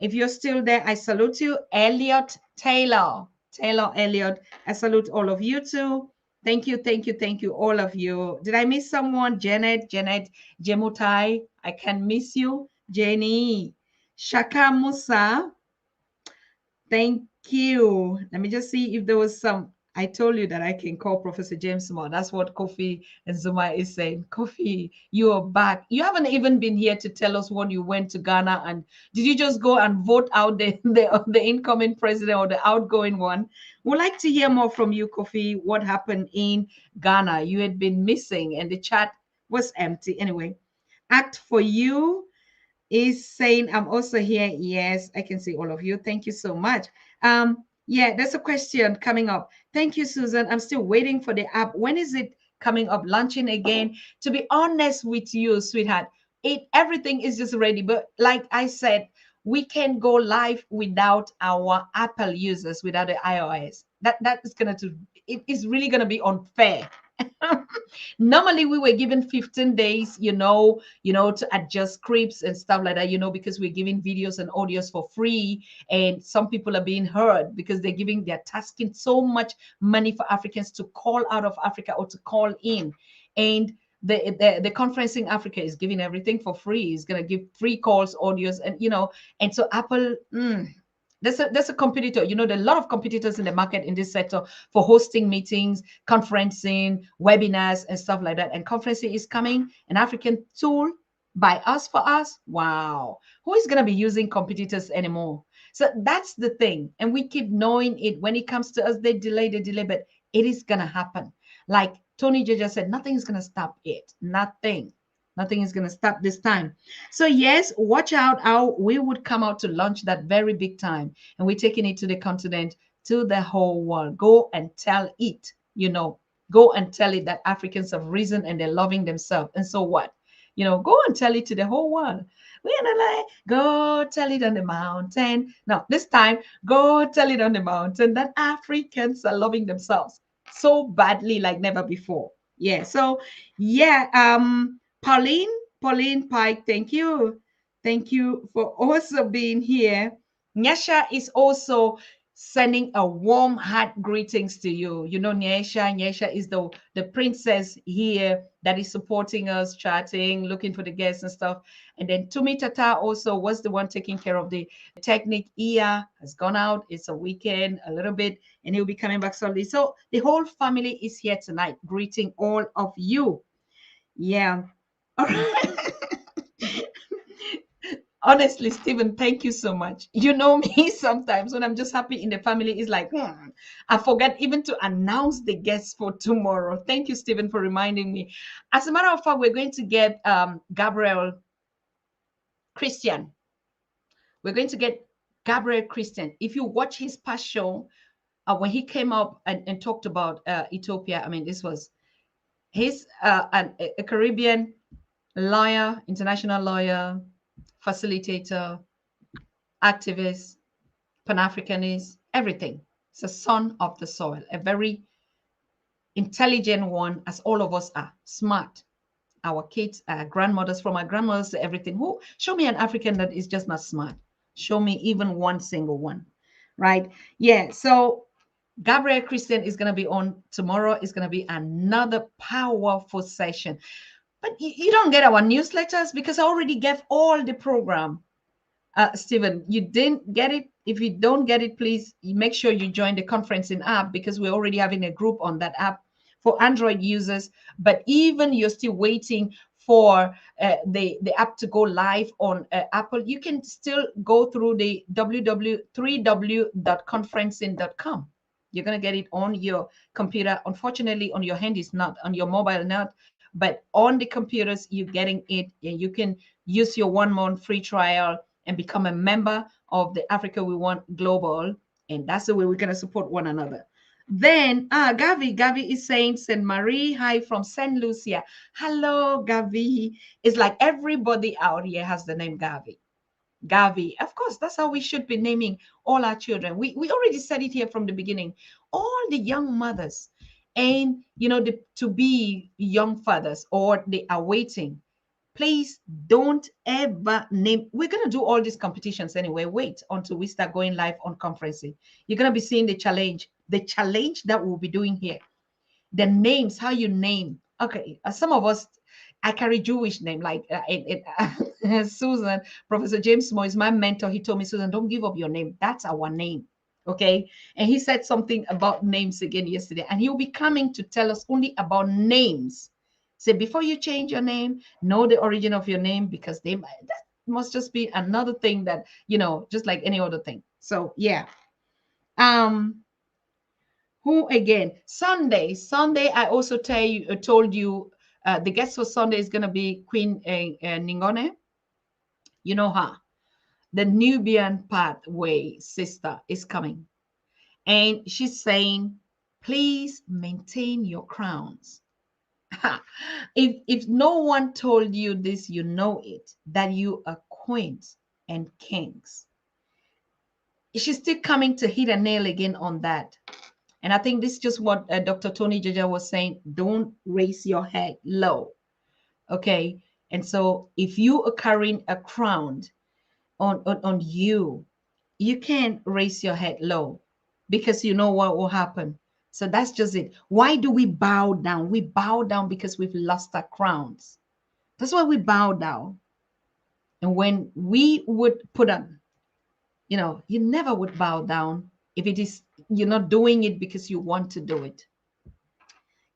A: if you're still there, I salute you. Elliot Taylor, Elliot, I salute all of you too. Thank you, thank you, thank you, all of you. Did I miss someone? Janet, Jemutai, I can miss you. Jenny, Shaka Musa, thank you. Let me just see if there was some. I told you that I can call Professor James more. That's what Kofi and Zuma is saying. Kofi, you are back. You haven't even been here to tell us when you went to Ghana. And did you just go and vote out the incoming president or the outgoing one? We'd like to hear more from you, Kofi. What happened in Ghana? You had been missing and the chat was empty. Anyway, Act for You is saying, I'm also here. Yes, I can see all of you. Thank you so much. Yeah, there's a question coming up. Thank you, Susan. I'm still waiting for the app. When is it coming up, launching again? To be honest with you, sweetheart, everything is just ready. But like I said, we can go live without our Apple users, without the iOS. That is it is really gonna be unfair. Normally we were given 15 days, to adjust scripts and stuff like that, because we're giving videos and audios for free. And some people are being heard because they're tasking so much money for Africans to call out of Africa or to call in. And the conferencing Africa is giving everything for free. It's going to give free calls, audios, and so Apple, there's a competitor. There are a lot of competitors in the market in this sector for hosting meetings, conferencing, webinars, and stuff like that. And conferencing is coming, an African tool by us for us. Wow. Who is going to be using competitors anymore? So that's the thing. And we keep knowing it. When it comes to us, they delay, but it is going to happen. Like Tony JAJA said, nothing is going to stop it. Nothing is going to stop this time. So yes, watch out how we would come out to launch that very big time. And we're taking it to the continent, to the whole world. Go and tell it, go and tell it that Africans have risen and they're loving themselves. And so what? Go and tell it to the whole world. We're not like, go tell it on the mountain. No, this time, go tell it on the mountain that Africans are loving themselves so badly like never before. Yeah. So yeah, Pauline Pike, thank you. Thank you for also being here. Nyasha is also sending a warm heart greetings to you. Nyasha is the princess here that is supporting us, chatting, looking for the guests and stuff. And then Tumi Tata also was the one taking care of the technique. Ia has gone out. It's a weekend, a little bit, and he'll be coming back shortly. So the whole family is here tonight, greeting all of you. Yeah. All right. Honestly, Stephen, thank you so much. You know me, sometimes when I'm just happy in the family, it's like, I forget even to announce the guests for tomorrow. Thank you, Stephen, for reminding me. As a matter of fact, we're going to get Gabriel Christian. We're going to get Gabriel Christian. If you watch his past show, when he came up and talked about Ethiopia, I mean, this was he's a Caribbean lawyer, international lawyer, facilitator, activist, Pan-Africanist, everything. It's a son of the soil, a very intelligent one, as all of us are, smart. Our kids, our grandmothers, from our grandmothers to everything. Show me an African that is just not smart. Show me even one single one, right? Yeah, so Gabriel Christian is going to be on tomorrow. It's going to be another powerful session. But you don't get our newsletters because I already gave all the program. Stephen, you didn't get it. If you don't get it, please make sure you join the conferencing app because we're already having a group on that app for Android users. But even you're still waiting for the app to go live on Apple, you can still go through the www.conferencing.com. You're going to get it on your computer. Unfortunately, on your hand is not, on your mobile not, but on the computers, you're getting it. And you can use your 1 month free trial and become a member of the Africa We Want Global. And that's the way we're going to support one another. Then Gavi is saying St. Marie, hi from St. Lucia. Hello, Gavi. It's like everybody out here has the name Gavi. Gavi. Of course, that's how we should be naming all our children. We already said it here from the beginning. All the young mothers and, you know, to be young fathers or they are waiting. Please don't ever name. We're going to do all these competitions anyway. Wait until we start going live on conferencing. You're going to be seeing the challenge that we'll be doing here. The names, how you name. Okay, some of us, I carry Jewish name, like Susan. Professor James Moore is my mentor. He told me, Susan, don't give up your name. That's our name. Okay. And he said something about names again yesterday. And he'll be coming to tell us only about names. Say, before you change your name, know the origin of your name, because that must just be another thing that, you know, just like any other thing. So yeah. Who again? Sunday, I also told you the guest for Sunday is going to be Queen Ningone. You know her. The Nubian Pathway sister is coming. And she's saying, please maintain your crowns. If no one told you this, you know it, that you are queens and kings. She's still coming to hit a nail again on that. And I think this is just what Dr. Tony JAJA was saying. Don't raise your head low. Okay. And so if you are carrying a crown on you, you can't raise your head low because you know what will happen. So that's just it. Why do we bow down? We bow down because we've lost our crowns. That's why we bow down. And when we would put on, you know, you never would bow down if it is you're not doing it because you want to do it.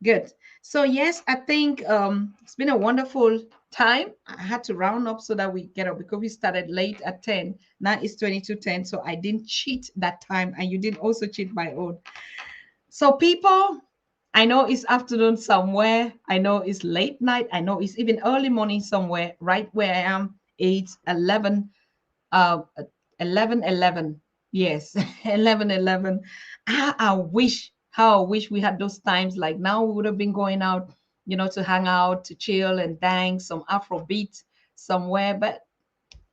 A: Good. So yes, I think it's been a wonderful time. I had to round up so that we get up because we started late at 10. Now it's 22:10. So I didn't cheat that time, and you didn't also cheat my own. So people, I know it's afternoon somewhere. I know it's late night. I know it's even early morning somewhere. Right where I am, it's 11 11. Yes, 11. How I wish we had those times. Like now we would have been going out, you know, to hang out, to chill and dance some Afrobeat somewhere. But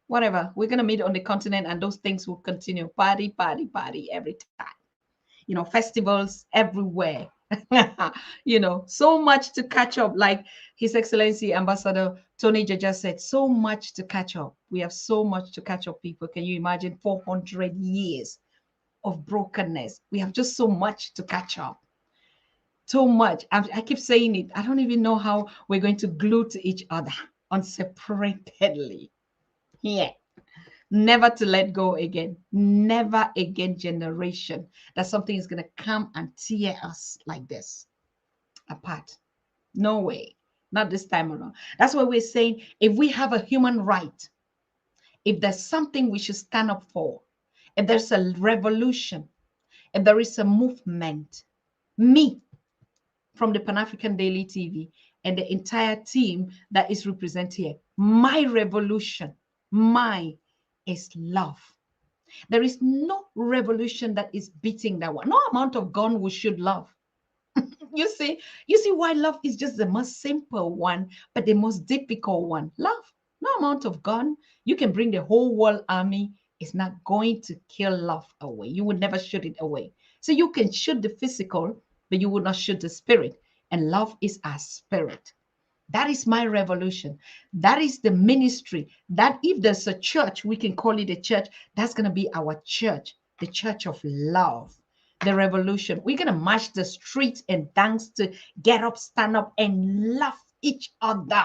A: whatever, we're gonna meet on the continent, and those things will continue. Party every time. You know, festivals everywhere. You know, so much to catch up. Like His Excellency Ambassador Tony JAJA said, so much to catch up. We have so much to catch up, people. Can you imagine 400 years of brokenness? We have just so much to catch up. So much. I keep saying it. I don't even know how we're going to glue to each other unseparatedly. Yeah. Never to let go again. Never again, generation, that something is going to come and tear us like this apart. No way. Not this time around. That's why we're saying if we have a human right, if there's something we should stand up for, if there's a revolution, if there is a movement, me from the Pan-African Daily TV and the entire team that is represented here, my revolution, is love. There is no revolution that is beating that one. No amount of gun will shoot love. You see why love is just the most simple one, but the most difficult one. Love. No amount of gun. You can bring the whole world army. It's not going to kill love away. You would never shoot it away. So you can shoot the physical, but you would not shoot the spirit. And love is our spirit. That is my revolution. That is the ministry. That if there's a church, we can call it a church. That's going to be our church, the church of love. the revolution. We're going to march the streets and dance to get up, stand up, and love each other.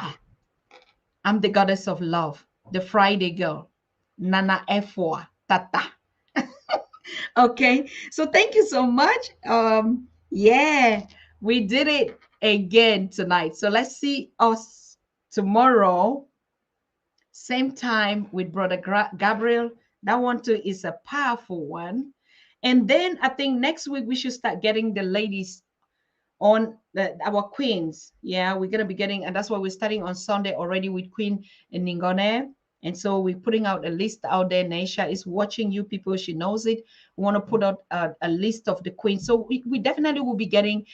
A: I'm the goddess of love, the Friday girl, Nana Efwa Tata. Okay, so thank you so much. Yeah, we did it again tonight. So let's see us tomorrow, same time with Brother Gabriel. That one too is a powerful one. And then I think next week we should start getting the ladies on our queens. Yeah, we're gonna be getting, and that's why we're starting on Sunday already with Queen Ningone. And so we're putting out a list out there. Naisha is watching you people. She knows it. We want to put out a list of the queens. So we definitely will be getting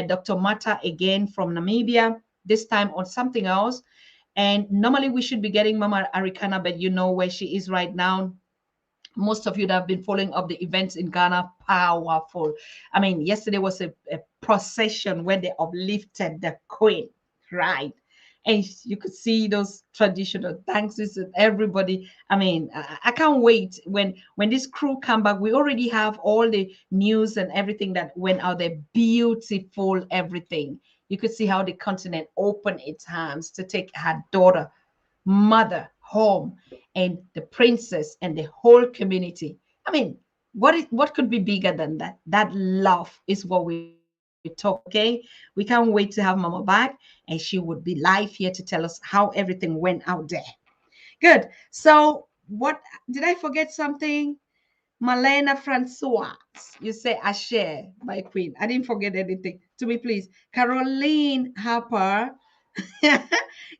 A: Dr. Mata again from Namibia, this time on something else. And normally we should be getting Mama Arikana, but you know where she is right now. Most of you that have been following up the events in Ghana, powerful. I mean, yesterday was a procession where they uplifted the queen, right? And you could see those traditional dances and everybody. I mean, I can't wait when this crew come back. We already have all the news and everything that went out there. Beautiful, everything. You could see how the continent opened its arms to take her daughter, mother home, and the princess and the whole community. I mean, what could be bigger than that? That love is what we talk. Okay, we can't wait to have Mama back, and she would be live here to tell us how everything went out there. Good. So what did I forget something? Malena Francois, you say Ashe, my queen. I didn't forget anything. To me, please. Caroline Harper.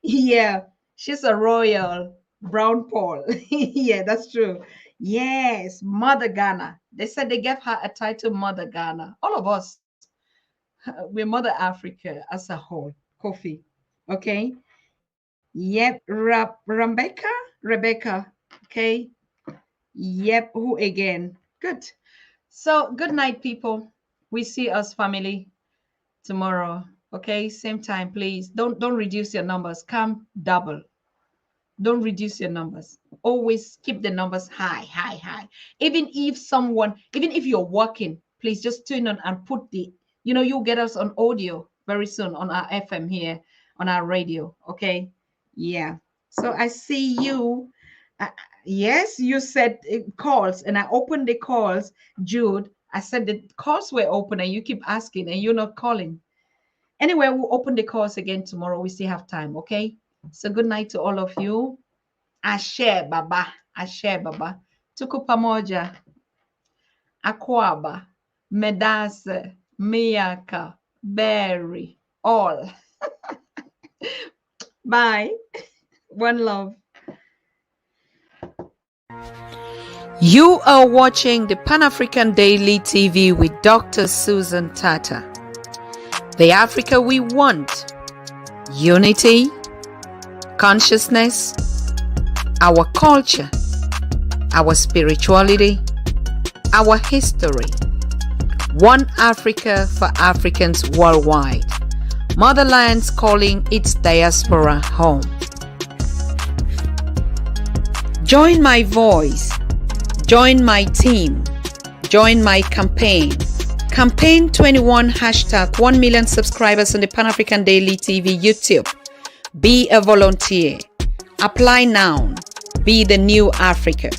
A: Yeah, she's a royal. Brown Paul. Yeah, that's true. Yes, Mother Ghana. They said they gave her a title, Mother Ghana. All of us, we're Mother Africa as a whole. Kofi. Okay. Yep. Rebecca. Okay. Yep. Who again? Good. So good night, people. We see us family tomorrow. Okay. Same time, please. Don't reduce your numbers. Come double. Don't reduce your numbers. Always keep the numbers high. Even if you're working, please just tune on and put you'll get us on audio very soon on our FM here, on our radio. Okay. Yeah. So I see you. Yes, you said calls, and I opened the calls, Jude. I said the calls were open, and you keep asking, and you're not calling. Anyway, we'll open the calls again tomorrow. We still have time. Okay. So good night to all of you. Ashe Baba. Ashe Baba. Tuko pamoja. Akwaba. Medase. Miyaka. Berry. All. Bye. One love. You are watching the Pan-African Daily TV with Dr. Susan Tata. The Africa we want. Unity. Consciousness, our culture, our spirituality, our history. One Africa for Africans worldwide. Motherland's calling its diaspora home. Join my voice. Join my team. Join my campaign. Campaign 21 # 1 million subscribers on the Pan-African Daily TV YouTube. Be a volunteer. Apply now. Be the new Africa.